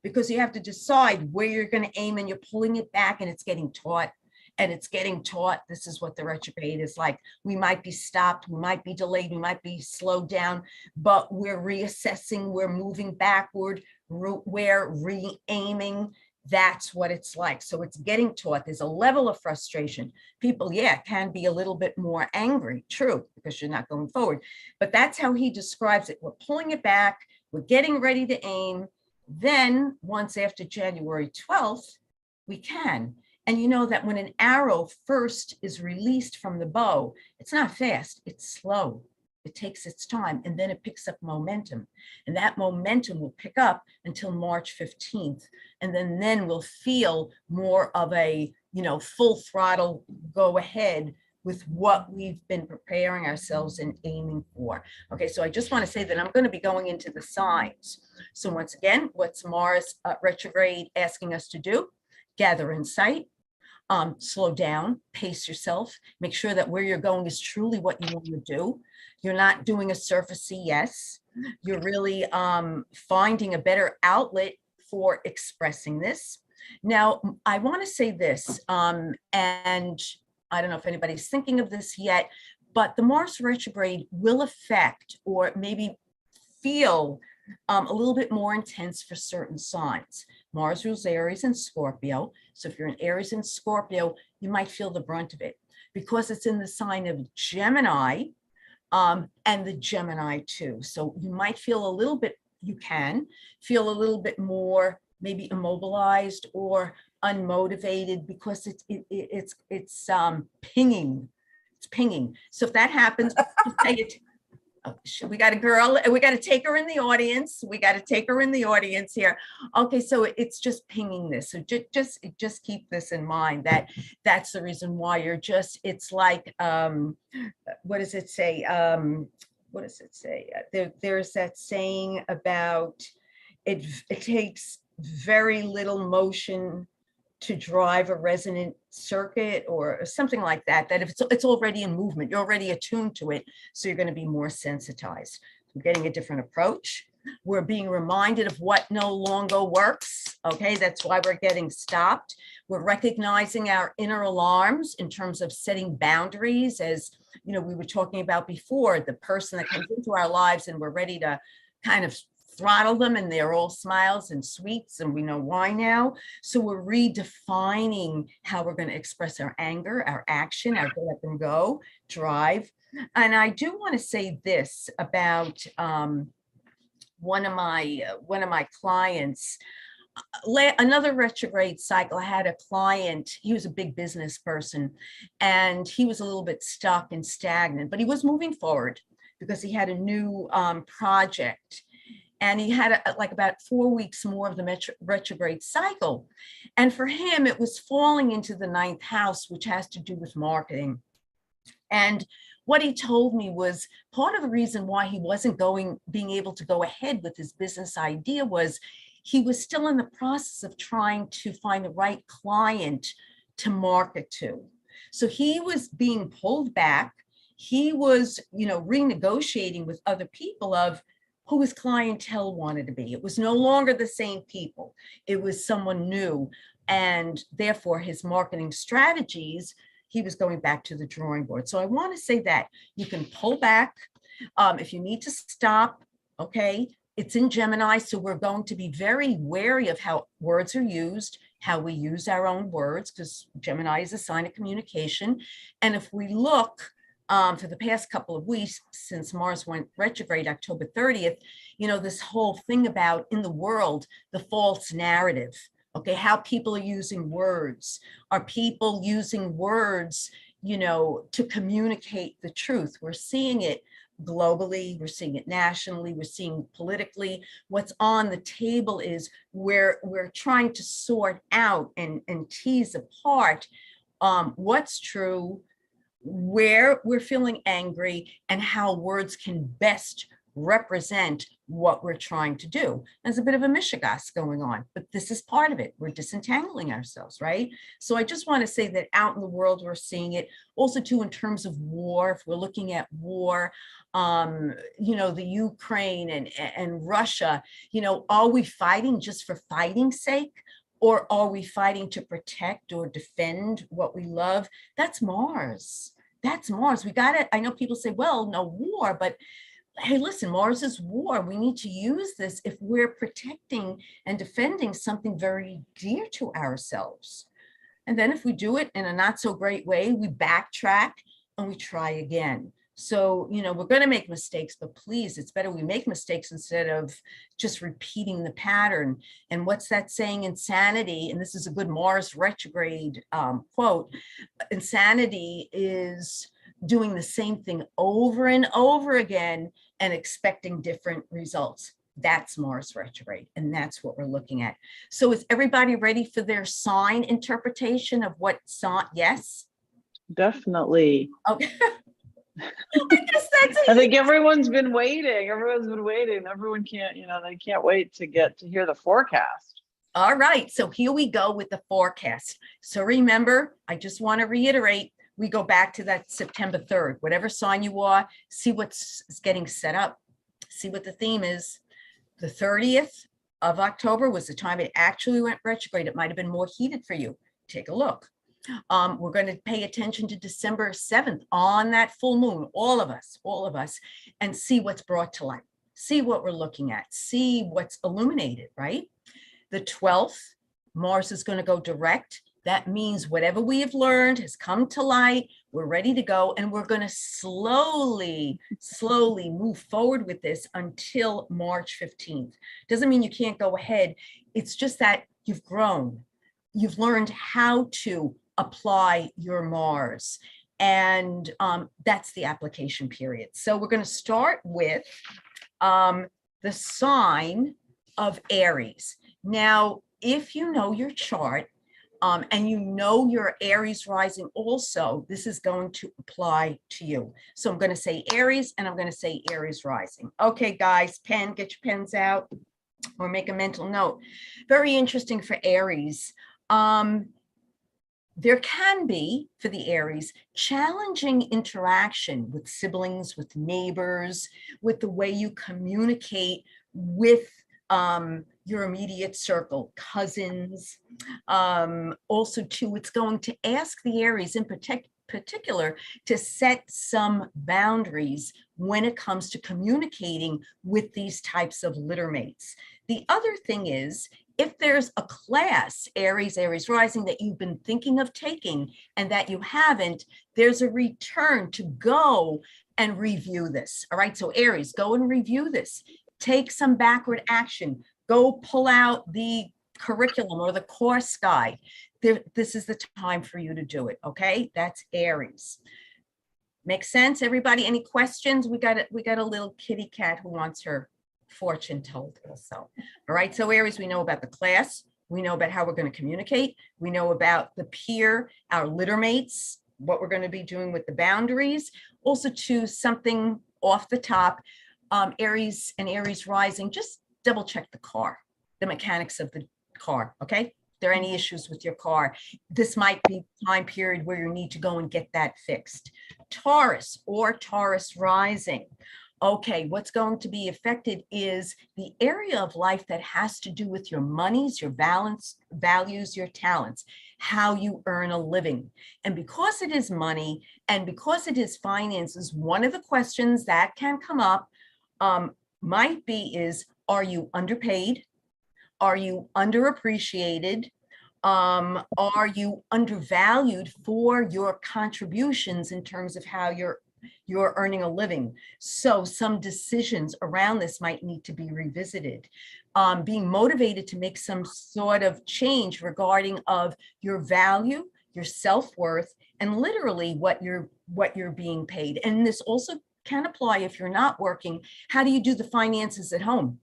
because you have to decide where you're going to aim, and you're pulling it back, and it's getting taut. And it's getting taught. This is what the retrograde is like. We might be stopped, we might be delayed, we might be slowed down, but we're reassessing, we're moving backward, we're re-aiming. That's what it's like. So it's getting taught. There's a level of frustration. People, yeah, can be a little bit more angry, true, because you're not going forward. But that's how he describes it. We're pulling it back, we're getting ready to aim. Then once after January 12th, we can. And you know that when an arrow first is released from the bow, it's not fast, it's slow. It takes its time, and then it picks up momentum. And that momentum will pick up until March 15th. And then we'll feel more of a, full throttle go ahead with what we've been preparing ourselves and aiming for. Okay, so I just want to say that I'm going to be going into the signs. So once again, what's Mars retrograde asking us to do? Gather insight. Slow down, pace yourself, make sure that where you're going is truly what you want to do. You're not doing a surfacey yes. You're really finding a better outlet for expressing this. Now, I want to say this, and I don't know if anybody's thinking of this yet, but the Mars retrograde will affect or maybe feel a little bit more intense for certain signs. Mars rules Aries and Scorpio. So if you're in Aries and Scorpio, you might feel the brunt of it because it's in the sign of Gemini and the Gemini too. So you might feel a little bit, you can feel a little bit more maybe immobilized or unmotivated because it's pinging. It's pinging. So if that happens, just say it. We got a girl and we got to take her in the audience. We got to take her in the audience here. Okay, so it's just pinging this. So just keep this in mind that's the reason why you're just, it's like, what does it say? What does it say? There's that saying about it takes very little motion to drive a resonant circuit or something like that, that if it's already in movement, you're already attuned to it. So you're going to be more sensitized. We're getting a different approach. We're being reminded of what no longer works. Okay, that's why we're getting stopped. We're recognizing our inner alarms in terms of setting boundaries, as we were talking about before, the person that comes into our lives and we're ready to kind of throttle them and they're all smiles and sweets and we know why now. So we're redefining how we're going to express our anger, our action, our get up and go, drive. And I do want to say this about one of my clients. Another retrograde cycle, I had a client, he was a big business person, and he was a little bit stuck and stagnant, but he was moving forward because he had a new project. And he had like about 4 weeks more of the retrograde cycle. And for him, it was falling into the 9th house, which has to do with marketing. And what he told me was part of the reason why he wasn't being able to go ahead with his business idea was he was still in the process of trying to find the right client to market to. So he was being pulled back. He was, renegotiating with other people of who his clientele wanted to be. It was no longer the same people. It was someone new. And therefore his marketing strategies, he was going back to the drawing board. So I want to say that you can pull back if you need to stop. Okay. It's in Gemini. So we're going to be very wary of how words are used, how we use our own words, because Gemini is a sign of communication. And if we look for the past couple of weeks since Mars went retrograde October 30th, this whole thing about in the world, the false narrative. Okay, how people are using words. Are people using words, to communicate the truth? We're seeing it globally, we're seeing it nationally, we're seeing politically. What's on the table is we're trying to sort out and tease apart what's true, where we're feeling angry, and how words can best represent what we're trying to do. There's a bit of a mishigas going on, but this is part of it. We're disentangling ourselves, right? So I just want to say that out in the world, we're seeing it also too in terms of war. If we're looking at war, the Ukraine and Russia, are we fighting just for fighting's sake? Or are we fighting to protect or defend what we love? That's Mars. That's Mars. We got it. I know people say, well, no war, but hey, listen, Mars is war. We need to use this if we're protecting and defending something very dear to ourselves. And then if we do it in a not so great way, we backtrack and we try again. So, we're going to make mistakes, but please, it's better we make mistakes instead of just repeating the pattern. And what's that saying? Insanity, and this is a good Mars retrograde quote, insanity is doing the same thing over and over again and expecting different results. That's Mars retrograde, and that's what we're looking at. So is everybody ready for their sign interpretation of what sign? Yes? Definitely. Okay. I guess that's it. I think everyone's been waiting. Everyone can't, they can't wait to get to hear the forecast. All right. So here we go with the forecast. So remember, I just want to reiterate, we go back to that September 3rd, whatever sign you are, see what's getting set up, see what the theme is. The 30th of October was the time it actually went retrograde. It might have been more heated for you. Take a look. We're going to pay attention to December 7th on that full moon, all of us, and see what's brought to light, see what we're looking at, see what's illuminated, right? The 12th, Mars is going to go direct. That means whatever we have learned has come to light. We're ready to go. And we're going to slowly move forward with this until March 15th. Doesn't mean you can't go ahead. It's just that you've grown. You've learned how to apply your Mars. And that's the application period. So we're going to start with the sign of Aries. Now, if you know your chart, and your Aries rising also, this is going to apply to you. So I'm going to say Aries and I'm going to say Aries rising. Okay, guys, get your pens out or make a mental note. Very interesting for Aries. There can be, for the Aries, challenging interaction with siblings, with neighbors, with the way you communicate with your immediate circle, cousins. Also, too, it's going to ask the Aries in particular to set some boundaries when it comes to communicating with these types of littermates. The other thing is, if there's a class, Aries rising, that you've been thinking of taking and that you haven't, there's a return to go and review this. All right. So Aries, go and review this. Take some backward action. Go pull out the curriculum or the course guide. This is the time for you to do it. Okay. That's Aries. Makes sense, everybody? Any questions? We got a little kitty cat who wants her fortune told also. All right. So Aries, we know about the class. We know about how we're going to communicate. We know about the peer, our litter mates, what we're going to be doing with the boundaries. Also to something off the top, Aries and Aries rising, just double check the car, the mechanics of the car, okay? If there are any issues with your car, this might be time period where you need to go and get that fixed. Taurus or Taurus rising. Okay, what's going to be affected is the area of life that has to do with your monies, your balance, values, your talents, how you earn a living. And because it is money and because it is finances, one of the questions that can come up might be is, are you underpaid? Are you underappreciated? Are you undervalued for your contributions in terms of how you're earning a living? So some decisions around this might need to be revisited. Being motivated to make some sort of change regarding of your value, your self-worth, and literally what you're being paid. And this also can apply if you're not working. How do you do the finances at home?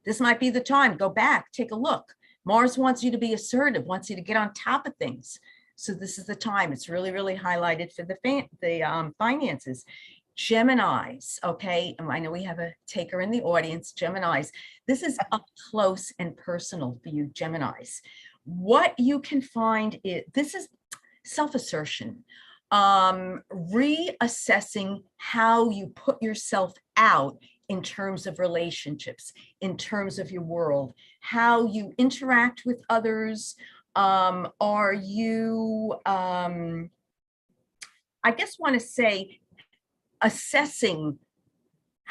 This might be the time. Go back, take a look. Mars wants you to be assertive, wants you to get on top of things. So this is the time. It's really, really highlighted for the finances. Geminis, okay? And I know we have a taker in the audience, Geminis. This is up close and personal for you, Geminis. What you can find is, this is self-assertion, reassessing how you put yourself out in terms of relationships, in terms of your world, how you interact with others. Are you, I guess want to say, assessing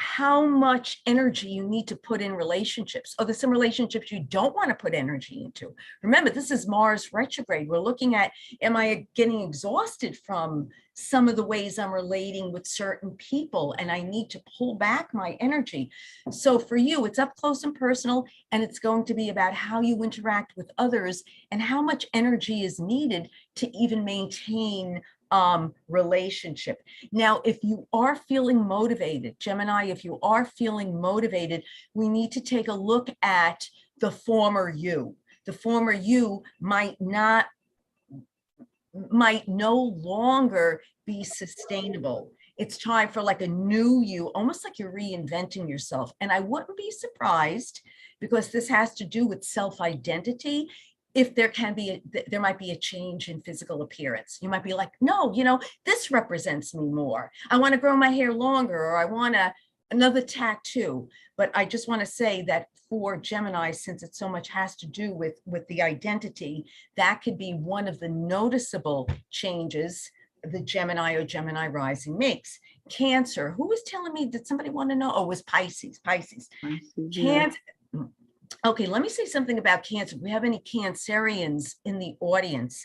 how much energy you need to put in relationships. Oh, there's some relationships you don't want to put energy into. Remember, this is Mars retrograde. We're looking at, am I getting exhausted from some of the ways I'm relating with certain people and I need to pull back my energy? So for you, it's up close and personal, and it's going to be about how you interact with others and how much energy is needed to even maintain relationship. Now, if you are feeling motivated, Gemini, if you are feeling motivated, we need to take a look at the former you. The former you might no longer be sustainable. It's time for like a new you, almost like you're reinventing yourself. And I wouldn't be surprised, because this has to do with self-identity, if there might be a change in physical appearance. You might be like, no, this represents me more. I want to grow my hair longer, or I want another tattoo. But I just want to say that for Gemini, since it so much has to do with the identity, that could be one of the noticeable changes the Gemini or Gemini rising makes. Cancer, who was telling me, did somebody want to know? Oh, it was Pisces. Cancer. Okay, let me say something about Cancer. If we have any Cancerians in the audience,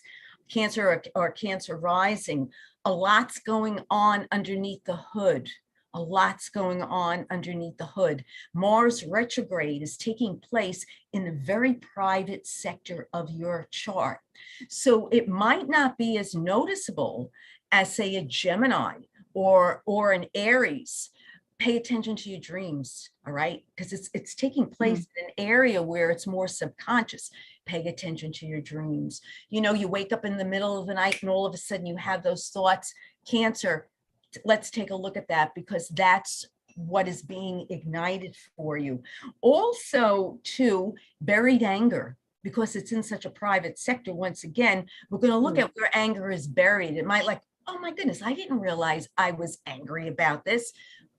Cancer or Cancer rising, a lot's going on underneath the hood. A lot's going on underneath the hood. Mars retrograde is taking place in the very private sector of your chart. So it might not be as noticeable as, say, a Gemini or an Aries. Pay attention to your dreams, all right? Because it's taking place in an area where it's more subconscious. Pay attention to your dreams. You wake up in the middle of the night and all of a sudden you have those thoughts. Cancer, let's take a look at that, because that's what is being ignited for you. Also, too, buried anger, because it's in such a private sector. Once again, we're going to look at where anger is buried. It might like, oh my goodness, I didn't realize I was angry about this.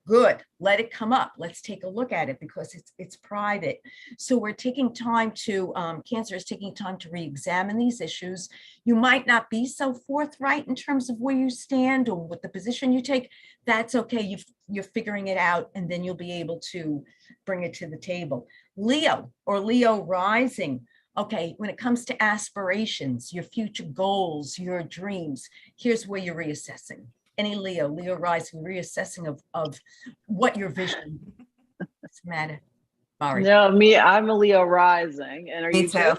Good, let it come up. Let's take a look at it, because it's private. So we're taking time to, Cancer is taking time to re-examine these issues. You might not be so forthright in terms of where you stand or what the position you take. That's okay, you're figuring it out, and then you'll be able to bring it to the table. Leo or Leo rising. Okay, when it comes to aspirations, your future goals, your dreams, here's where you're reassessing. Any Leo rising, reassessing of what your vision. What's the matter? Sorry. No, I'm a Leo rising. And are Me you too.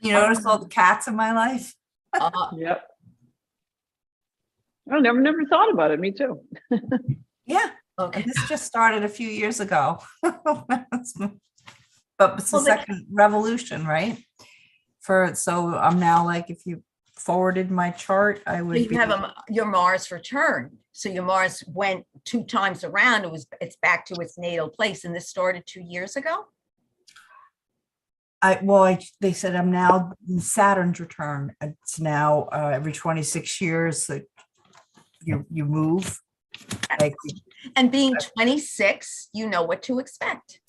You notice all the cats in my life? Yep. I never thought about it. Me too. Yeah. Okay. And this just started a few years ago. But it's the Well, second revolution, right? So I'm now like, if you forwarded my chart, I would You be. have your Mars return. So your Mars went 2 times around. It's back to its natal place. And this started 2 years ago. They said I'm now in Saturn's return. It's now every 26 years that you move. Like, And being 26, you know what to expect,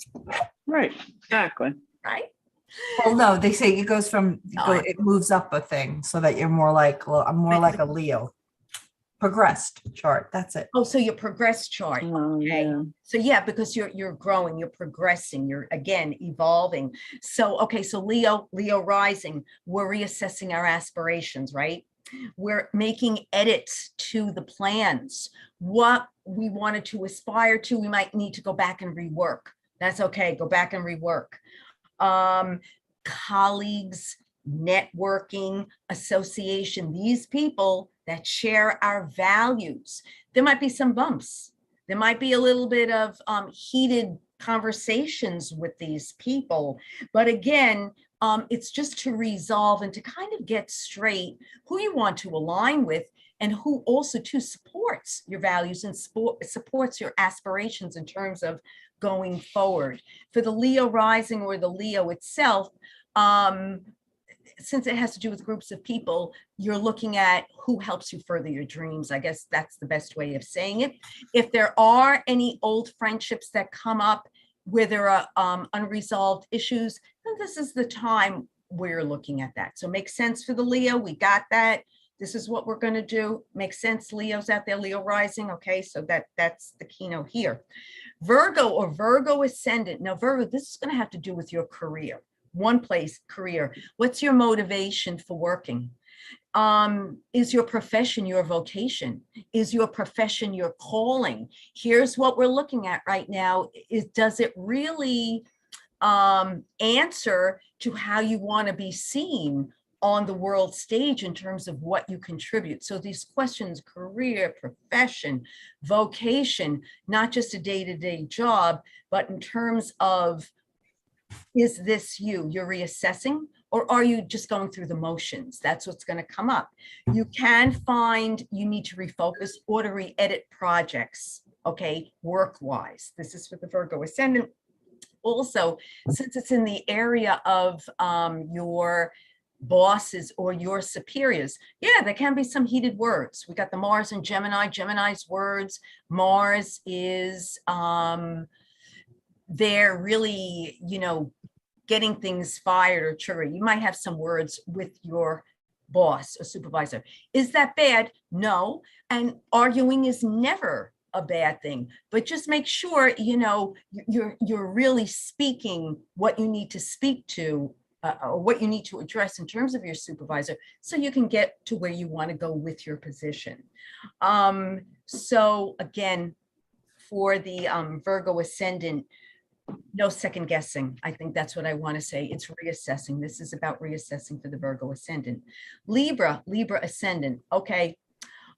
Right. Exactly. right? well, no, they say it goes from Oh, I- it moves up a thing so that you're more like, well, I'm more like a Leo. Progressed chart. That's it. Oh, so your progress chart. Oh, Okay. yeah. So yeah, because you're growing, you're progressing, you're again evolving. So okay, so Leo rising, we're reassessing our aspirations, right? We're making edits to the plans. What we wanted to aspire to, we might need to go back and rework. That's okay. Go back and rework. Colleagues, networking, association, these people that share our values. There might be some bumps. There might be a little bit of heated conversations with these people. But again, it's just to resolve and to kind of get straight who you want to align with and who also too supports your values and supports your aspirations in terms of going forward. For the Leo rising or the Leo itself, since it has to do with groups of people, you're looking at who helps you further your dreams. I guess that's the best way of saying it. If there are any old friendships that come up where there are unresolved issues, then this is the time we're looking at that. So makes sense for the Leo. We got that. This is what we're going to do. Makes sense. Leo's out there, Leo rising. Okay, so that's the keynote here. Virgo or Virgo ascendant. Now, Virgo, this is going to have to do with your career. One place, career. What's your motivation for working? Is your profession your vocation? Is your profession your calling? Here's what we're looking at right now. Does it really answer to how you want to be seen on the world stage in terms of what you contribute? So these questions, career, profession, vocation, not just a day-to-day job, but in terms of, is this you're reassessing, or are you just going through the motions? That's what's going to come up. You can find you need to refocus or to re-edit projects, okay, work-wise. This is for the Virgo ascendant. Also, since it's in the area of your bosses or your superiors, yeah, there can be some heated words. We got the Mars and Gemini. Gemini's words. Mars is they're really, getting things fired or triggered. You might have some words with your boss or supervisor. Is that bad? No. And arguing is never a bad thing, but just make sure, you're really speaking what you need to speak to or what you need to address in terms of your supervisor so you can get to where you want to go with your position. So again, for the Virgo ascendant, no second guessing. I think that's what I want to say. It's reassessing. This is about reassessing for the Virgo ascendant. Libra ascendant. Okay.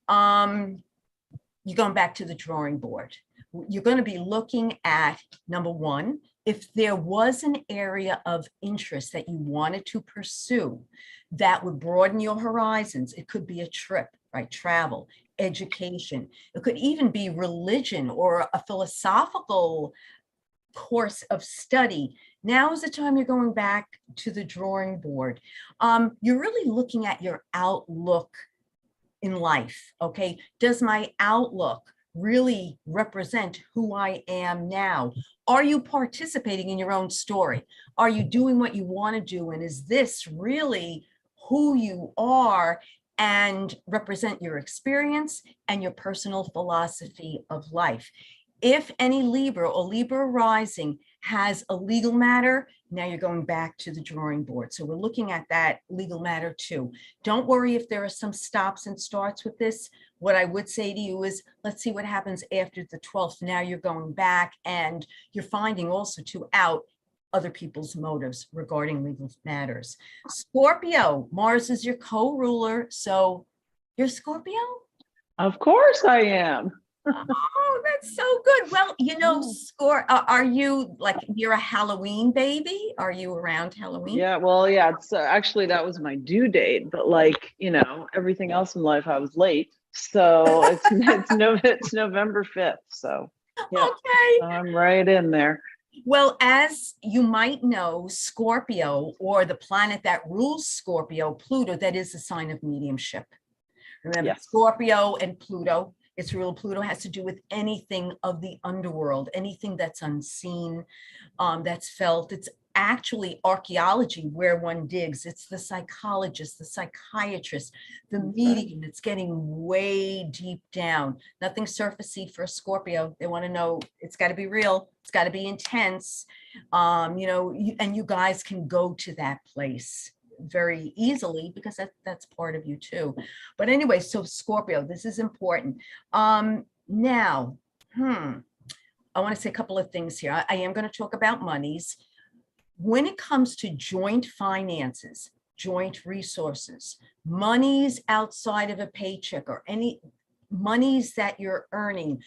You're going back to the drawing board. You're going to be looking at, number one, if there was an area of interest that you wanted to pursue that would broaden your horizons. It could be a trip, right? Travel, education. It could even be religion or a philosophical course of study. Now is the time you're going back to the drawing board. You're really looking at your outlook in life. Okay. Does my outlook really represent who I am now? Are you participating in your own story? Are you doing what you want to do? And is this really who you are and represent your experience and your personal philosophy of life? If any Libra or Libra rising has a legal matter, now you're going back to the drawing board. So we're looking at that legal matter too. Don't worry if there are some stops and starts with this. What I would say to you is, let's see what happens after the 12th. Now you're going back and you're finding also to out other people's motives regarding legal matters. Scorpio, Mars is your co-ruler. So you're Scorpio? Of course I am. Oh, that's so good. Well, you know, are you like, you're a Halloween baby? Are you around Halloween? Yeah, well, yeah, it's actually that was my due date, but like, everything else in life I was late. So it's November 5th. So yeah, Okay. I'm right in there. Well, as you might know, Scorpio, or the planet that rules Scorpio, Pluto, that is a sign of mediumship. Remember, Yes. Scorpio and Pluto, its rule Pluto has to do with anything of the underworld, anything that's unseen, that's felt. It's actually archaeology where one digs. It's the psychologist, the psychiatrist, the medium. It's getting way deep down. Nothing surfacey for a Scorpio. They want to know it's got to be real. It's got to be intense. And you guys can go to that place very easily because that's part of you too. But anyway, so Scorpio, this is important. Now, I want to say a couple of things here. I am going to talk about monies. When it comes to joint finances, joint resources, monies outside of a paycheck or any monies that you're earning,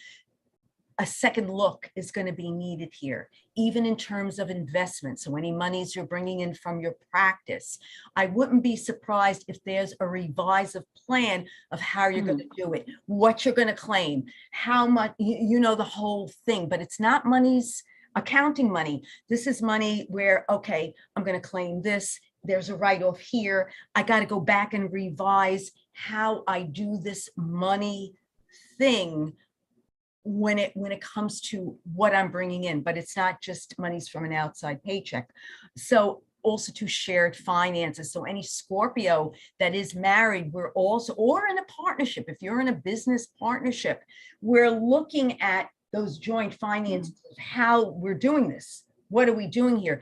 a second look is going to be needed here, even in terms of investment. So any monies you're bringing in from your practice, I wouldn't be surprised if there's a revised plan of how you're going to do it, what you're going to claim, how much, the whole thing. But it's not money's accounting money. This is money where, okay, I'm going to claim this. There's a write-off here. I got to go back and revise how I do this money thing when it comes to what I'm bringing in, but it's not just monies from an outside paycheck. So also to shared finances. So any Scorpio that is married, we're also, or in a partnership, if you're in a business partnership, we're looking at those joint finances, how we're doing this. What are we doing here?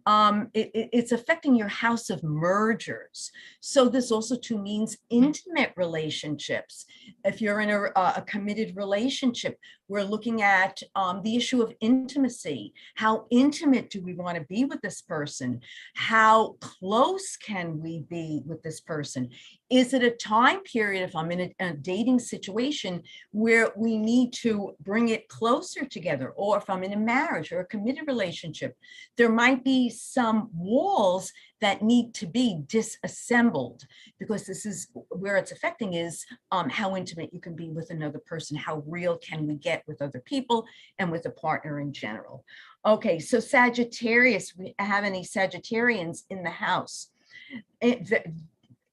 It's affecting your house of mergers. So this also too means intimate relationships. If you're in a committed relationship, we're looking at the issue of intimacy. How intimate do we want to be with this person? How close can we be with this person? Is it a time period, if I'm in a dating situation, where we need to bring it closer together? Or if I'm in a marriage or a committed relationship, there might be some walls that need to be disassembled, because this is where it's affecting is how intimate you can be with another person. How real can we get with other people and with a partner in general? Okay, so Sagittarius, we have any Sagittarians in the house?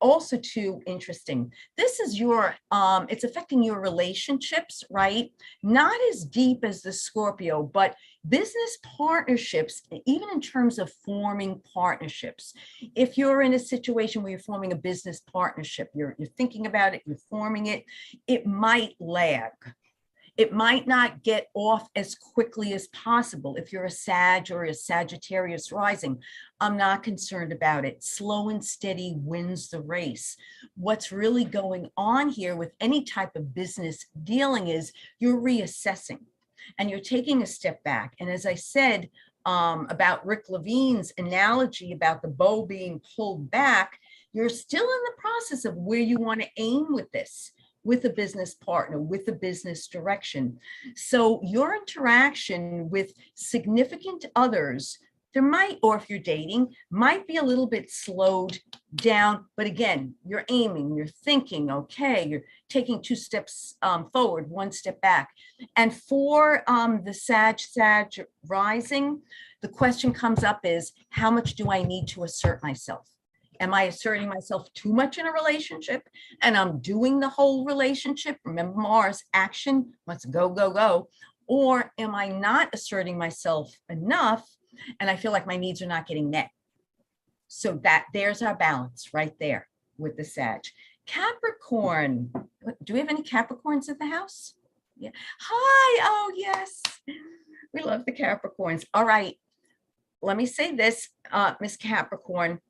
Also too interesting. This is your, it's affecting your relationships, right? Not as deep as the Scorpio, but business partnerships, even in terms of forming partnerships. If you're in a situation where you're forming a business partnership, you're thinking about it, you're forming it, it might lag. It might not get off as quickly as possible. If you're a Sag or a Sagittarius rising, I'm not concerned about it. Slow and steady wins the race. What's really going on here with any type of business dealing is you're reassessing and you're taking a step back. And as I said about Rick Levine's analogy about the bow being pulled back, you're still in the process of where you want to aim with this, with a business partner, with a business direction. So your interaction with significant others, there might, or if you're dating, might be a little bit slowed down. But again, you're aiming, you're thinking, okay, you're taking 2 steps forward, 1 step back. And for the Sag rising, the question comes up is, how much do I need to assert myself? Am I asserting myself too much in a relationship and I'm doing the whole relationship? Remember Mars, action, let's go, go, go. Or am I not asserting myself enough and I feel like my needs are not getting met? So there's our balance right there with the Sag. Capricorn, do we have any Capricorns in the house? Yeah. Hi, oh yes, we love the Capricorns. All right. let me say this, Miss Capricorn.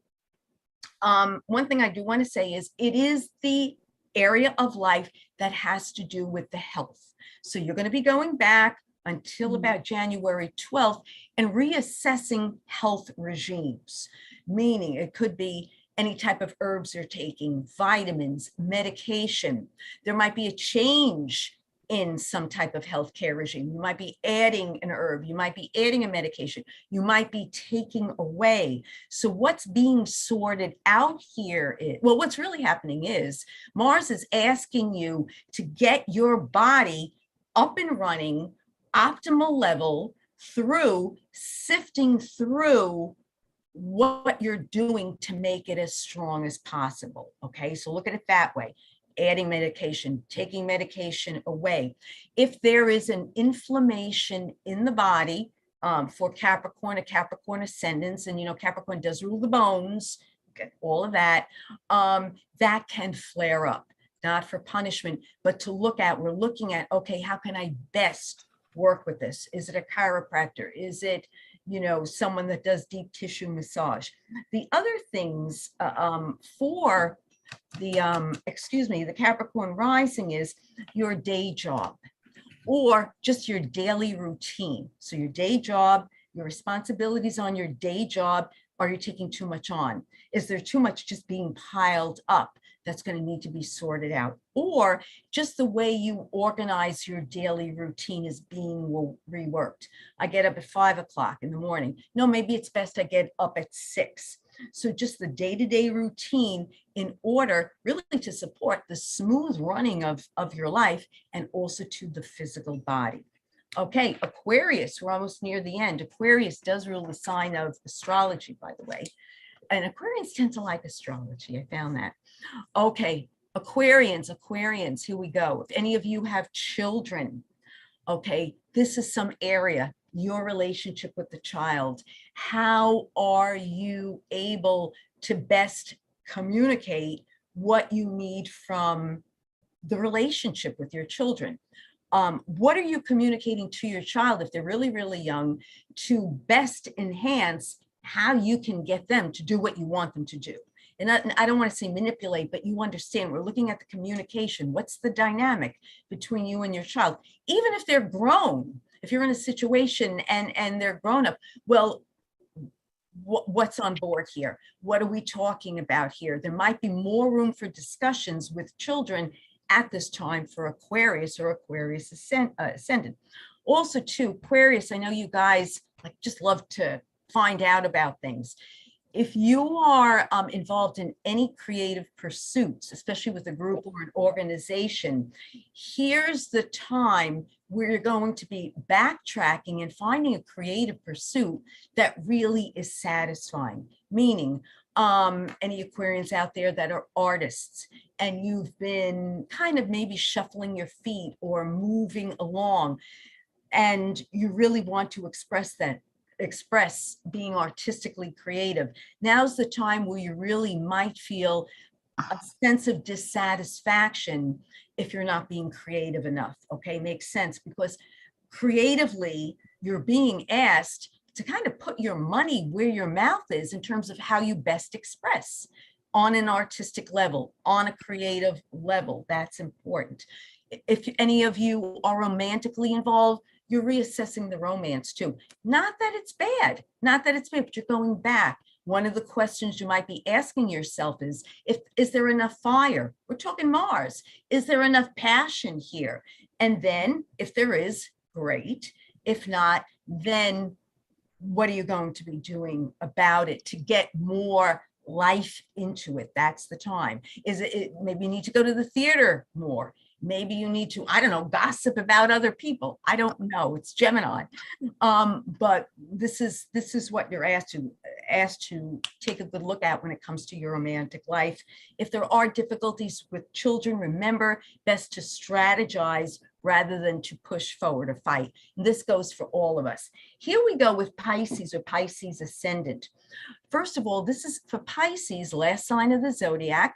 One thing I do want to say is it is the area of life that has to do with the health. So you're going to be going back until about January 12th and reassessing health regimes, meaning it could be any type of herbs you're taking, vitamins, medication. There might be a change in some type of healthcare regime. You might be adding an herb, you might be adding a medication, you might be taking away. So what's being sorted out here is, well, what's really happening is Mars is asking you to get your body up and running, optimal level, through sifting through what you're doing to make it as strong as possible. Okay, so look at it that way. Adding medication, taking medication away. If there is an inflammation in the body, for Capricorn, a Capricorn ascendant, and you know, Capricorn does rule the bones, okay, all of that, that can flare up, not for punishment, but to look at, we're looking at, okay, how can I best work with this? Is it a chiropractor? Is it, you know, someone that does deep tissue massage? The other things for the Capricorn rising is your day job or just your daily routine. So your day job, your responsibilities on your day job, are you taking too much on? Is there too much just being piled up that's going to need to be sorted out? Or just the way you organize your daily routine is being reworked. I get up at 5 o'clock in the morning. No, maybe it's best I get up at 6. So just the day-to-day routine in order really to support the smooth running of your life and also to the physical body. Okay, Aquarius, we're almost near the end. Aquarius does rule the sign of astrology, by the way. And Aquarians tend to like astrology. I found that. Okay, Aquarians, here we go. If any of you have children, okay, this is some area, your relationship with the child. How are you able to best communicate what you need from the relationship with your children? What are you communicating to your child if they're really, really young to best enhance how you can get them to do what you want them to do? And I don't want to say manipulate, but you understand, we're looking at the communication. What's the dynamic between you and your child? Even if they're grown, if you're in a situation and they're grown up, well, what's on board here? What are we talking about here? There might be more room for discussions with children at this time for Aquarius or Aquarius ascendant. Also too, Aquarius, I know you guys like just love to find out about things. If you are involved in any creative pursuits, especially with a group or an organization, here's the time where you're going to be backtracking and finding a creative pursuit that really is satisfying. Meaning, any Aquarians out there that are artists and you've been kind of maybe shuffling your feet or moving along and you really want to express being artistically creative. Now's the time where you really might feel a sense of dissatisfaction if you're not being creative enough. Okay, makes sense, because creatively you're being asked to kind of put your money where your mouth is in terms of how you best express on an artistic level, on a creative level. That's important. If any of you are romantically involved, you're reassessing the romance too. Not that it's bad, but you're going back. One of the questions you might be asking yourself is there enough fire? We're talking Mars. Is there enough passion here? And then if there is, great. If not, then what are you going to be doing about it to get more life into it? That's the time. Maybe you need to go to the theater more. Maybe you need to, I don't know, gossip about other people. I don't know. It's Gemini. But this is what you're asked to take a good look at when it comes to your romantic life. If there are difficulties with children, remember, best to strategize rather than to push forward or fight. And this goes for all of us. Here we go with Pisces or Pisces ascendant. First of all, this is for Pisces, last sign of the zodiac.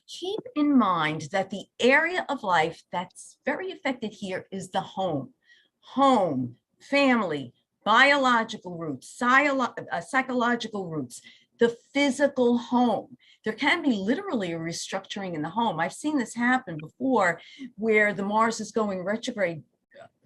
Keep in mind that the area of life that's very affected here is the home, family, biological roots, psychological roots, the physical home. There can be literally a restructuring in the home. I've seen this happen before where the Mars is going retrograde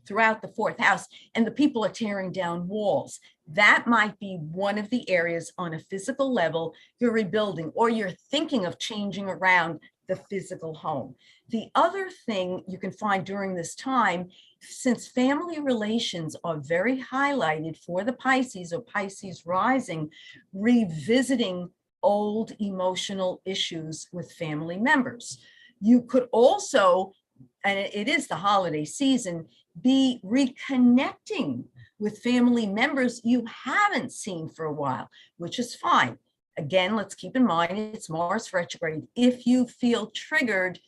throughout the fourth house and the people are tearing down walls. That might be one of the areas on a physical level you're rebuilding, or you're thinking of changing around the physical home. The other thing you can find during this time, since family relations are very highlighted for the Pisces or Pisces rising, revisiting old emotional issues with family members. You could also, and it is the holiday season, be reconnecting with family members you haven't seen for a while, which is fine. Again, let's keep in mind it's Mars retrograde. If you feel triggered,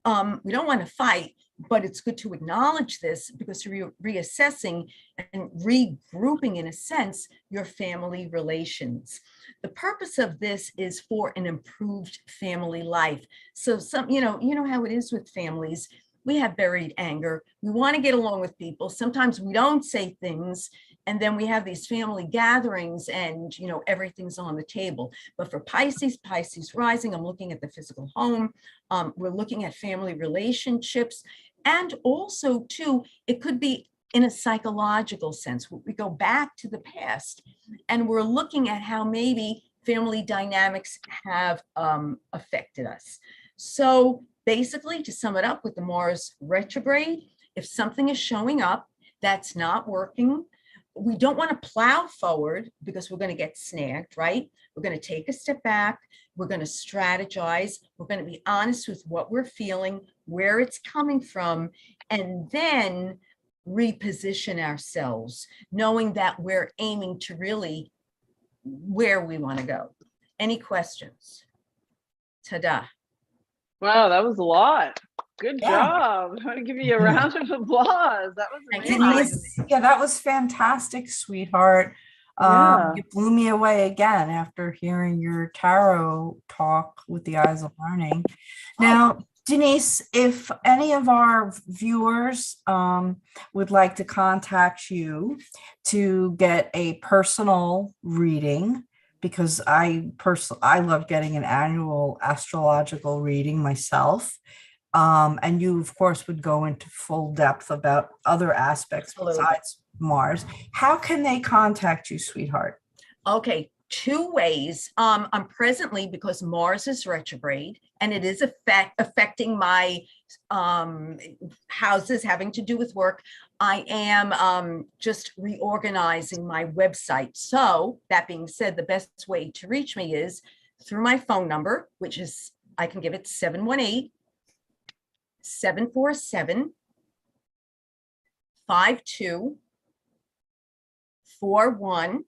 we don't want to fight, but it's good to acknowledge this because you're reassessing and regrouping, in a sense, your family relations. The purpose of this is for an improved family life. So you know how it is with families. We have buried anger. We want to get along with people. Sometimes we don't say things, and then we have these family gatherings and, everything's on the table. But for Pisces rising, I'm looking at the physical home. We're looking at family relationships. And also, too, it could be in a psychological sense. We go back to the past and we're looking at how maybe family dynamics have affected us. So basically, to sum it up with the Mars retrograde, if something is showing up that's not working, we don't want to plow forward because we're going to get snagged, right? We're going to take a step back. We're going to strategize. We're going to be honest with what we're feeling, where it's coming from, and then reposition ourselves, knowing that we're aiming to really where we want to go. Any questions? Ta-da. Wow, that was a lot. Good Yeah. job. I want to give you a round of applause. That was Thank you, amazing. Denise, yeah, that was fantastic, sweetheart. Yeah. You blew me away again after hearing your tarot talk with the eyes of learning. Now, Denise, if any of our viewers would like to contact you to get a personal reading, because I love getting an annual astrological reading myself. And you, of course, would go into full depth about other aspects besides Mars. How can they contact you, sweetheart? Okay, two ways. I'm presently, because Mars is retrograde and it is affecting my houses having to do with work, I am just reorganizing my website. So that being said, the best way to reach me is through my phone number, which is, I can give it 718-747-5241.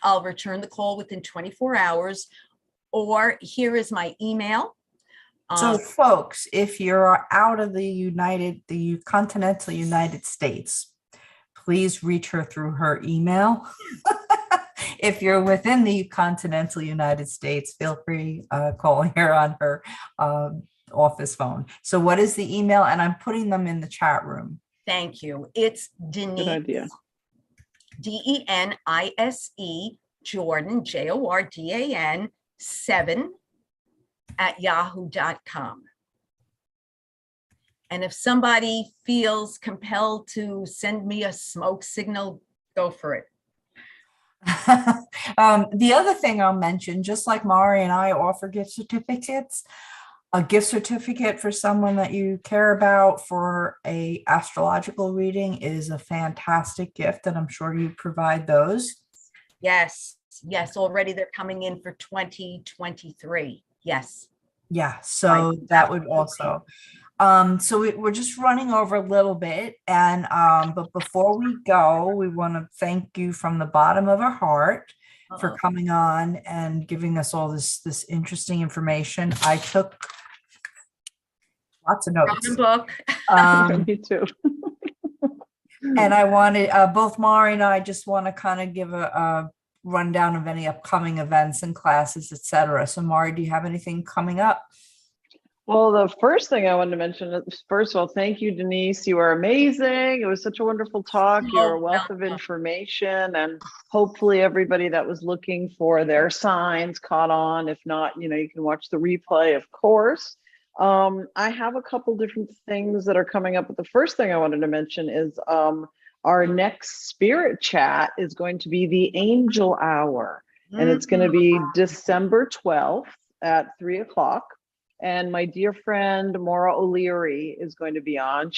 I'll return the call within 24 hours, or here is my email. So folks, if you're out of the continental United States, please reach her through her email. If you're within the continental United States, feel free calling her on her office phone. So what is the email? And I'm putting them in the chat room. Thank you. It's Good Denise, idea. Denise Jordan, Jordan 7@yahoo.com. And if somebody feels compelled to send me a smoke signal, go for it. The other thing I'll mention, just like Mari and I offer gift certificates, a gift certificate for someone that you care about for a astrological reading is a fantastic gift, and I'm sure you provide those. Yes, already they're coming in for 2023. Yes. Yeah, so that would also. So we're just running over a little bit, and but before we go, we want to thank you from the bottom of our heart for coming on and giving us all this interesting information. I took lots of notes. Book. Me too. And I wanted both Mari and I just want to kind of give a rundown of any upcoming events and classes, etc. So Mari, do you have anything coming up? Well, the first thing I wanted to mention is, first of all, thank you, Denise. You are amazing. It was such a wonderful talk. You're a Oh, wealth of information, and hopefully everybody that was looking for their signs caught on. If not, you can watch the replay, of course. I have a couple different things that are coming up, but the first thing I wanted to mention is our next spirit chat is going to be the Angel Hour, and it's going to be December 12th at 3 o'clock. And my dear friend Maura O'Leary is going to be on.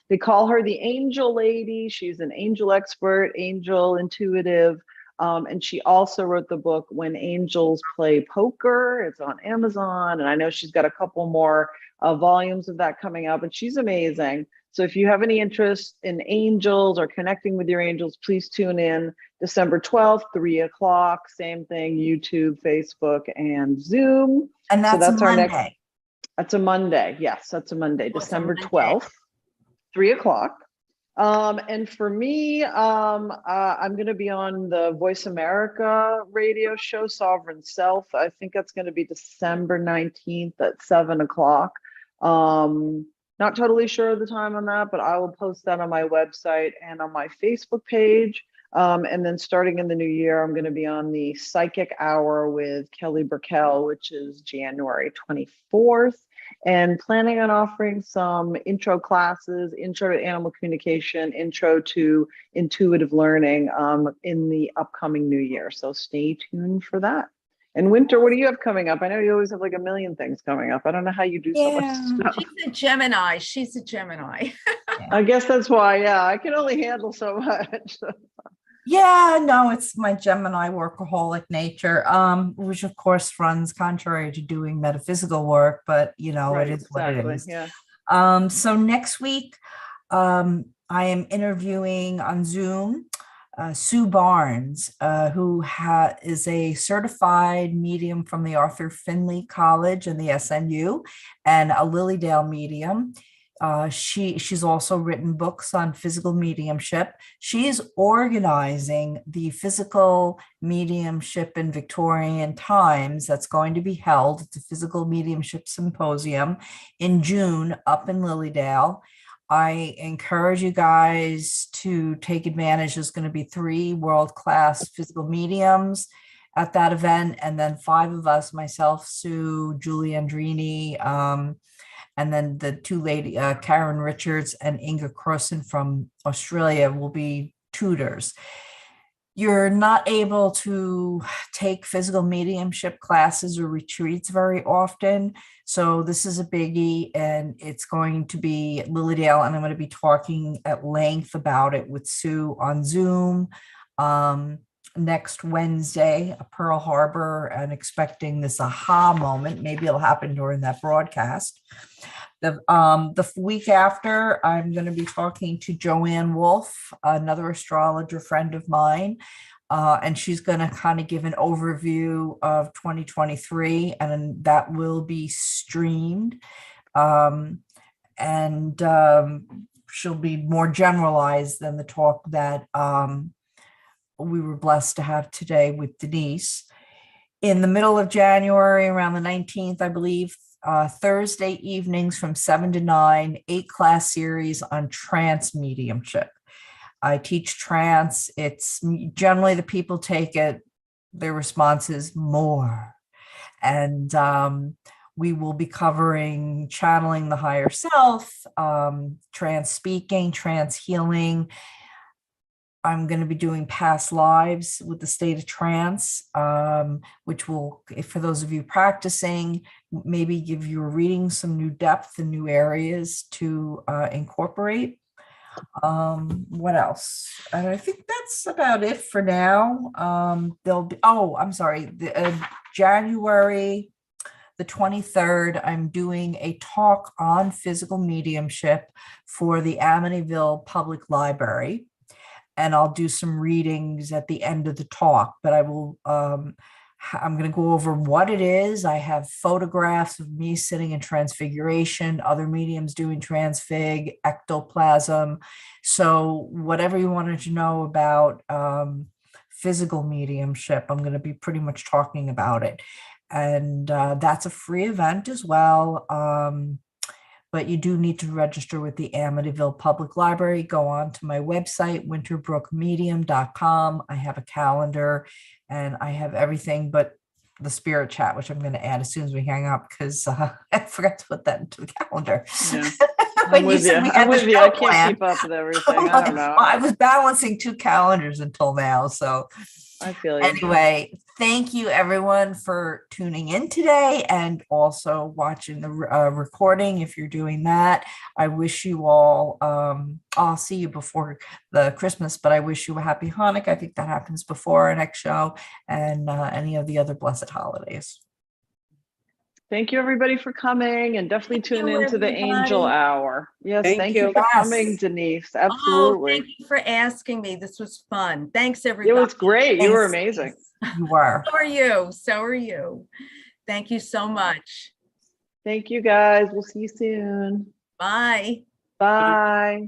They call her the Angel Lady. She's an angel expert, angel intuitive. And she also wrote the book When Angels Play Poker. It's on Amazon. And I know she's got a couple more volumes of that coming up, and she's amazing. So if you have any interest in angels or connecting with your angels, please tune in December 12th, 3 o'clock. Same thing, YouTube, Facebook, and Zoom. And that's, So that's a our Monday. next. That's a Monday. Yes, that's a Monday, What's a December Monday? 12th, 3 o'clock. And for me, I'm going to be on the Voice America radio show, Sovereign Self. I think that's going to be December 19th at 7 o'clock. Not totally sure of the time on that, but I will post that on my website and on my Facebook page. And then starting in the new year, I'm going to be on the Psychic Hour with Kelly Burkell, which is January 24th, and planning on offering some intro classes, intro to animal communication, intro to intuitive learning in the upcoming new year. So stay tuned for that. And Winter, what do you have coming up? I know you always have like a million things coming up. I don't know how you do so much stuff. She's a Gemini. She's a Gemini. I guess that's why, yeah, I can only handle so much. Yeah, no, it's my Gemini workaholic nature, which of course runs contrary to doing metaphysical work, but Right, it is what it exactly, is. yeah. So next week, I am interviewing on Zoom Sue Barnes, who is a certified medium from the Arthur Findlay College and the SNU, and a Lilydale medium. She's also written books on physical mediumship. She's organizing the physical mediumship in Victorian times that's going to be held at the Physical Mediumship Symposium in June up in Lilydale. I encourage you guys to take advantage. There's going to be 3 world-class physical mediums at that event, and then 5 of us, myself, Sue, Julie Andrini, and then the 2 ladies, Karen Richards and Inga Crossan from Australia, will be tutors. You're not able to take physical mediumship classes or retreats very often. So this is a biggie, and it's going to be at Lilydale, and I'm going to be talking at length about it with Sue on Zoom next Wednesday at Pearl Harbor, and expecting this aha moment. Maybe it'll happen during that broadcast. The week after, I'm going to be talking to Joanne Wolf, another astrologer friend of mine, and she's going to kind of give an overview of 2023, and that will be streamed. And she'll be more generalized than the talk that we were blessed to have today with Denise. In the middle of January, around the 19th, I believe, Thursday evenings from 7 to 9, 8-class series on trance mediumship. I teach trance. It's generally the people take it, their response is more. And we will be covering channeling the higher self, trance speaking, trance healing. I'm going to be doing past lives with the state of trance, which will, for those of you practicing, maybe give you a reading some new depth and new areas to incorporate. What else? And I think that's about it for now. There'll be, I'm sorry, January the 23rd, I'm doing a talk on physical mediumship for the Amityville Public Library. And I'll do some readings at the end of the talk, but I will, I'm going to go over what it is. I have photographs of me sitting in transfiguration, other mediums doing transfig, ectoplasm. So whatever you wanted to know about physical mediumship, I'm going to be pretty much talking about it. And that's a free event as well. But you do need to register with the Amityville Public Library. Go on to my website, winterbrookmedium.com. I have a calendar and I have everything but the spirit chat, which I'm going to add as soon as we hang up because I forgot to put that into the calendar. Yeah. When I'm with you. said we I'm had the with you. show I can't planned, keep up with everything. I'm I like, don't know. well, I was balancing 2 calendars until now. So I feel you. anyway, thank you everyone for tuning in today and also watching the recording if you're doing that. I wish you all, I'll see you before the Christmas, but I wish you a happy Hanukkah. I think that happens before our next show, and any of the other blessed holidays. Thank you, everybody, for coming, and definitely tune you, into the Angel everybody. Hour. Yes, Thank you you. for Yes. coming, Denise. Oh, Absolutely. thank you for asking me. This was fun. Thanks, It everybody. was great. You were Thanks. amazing. You were. So are you. So are you. Thank you so much. Thank you, guys. We'll see you soon. Bye. Bye.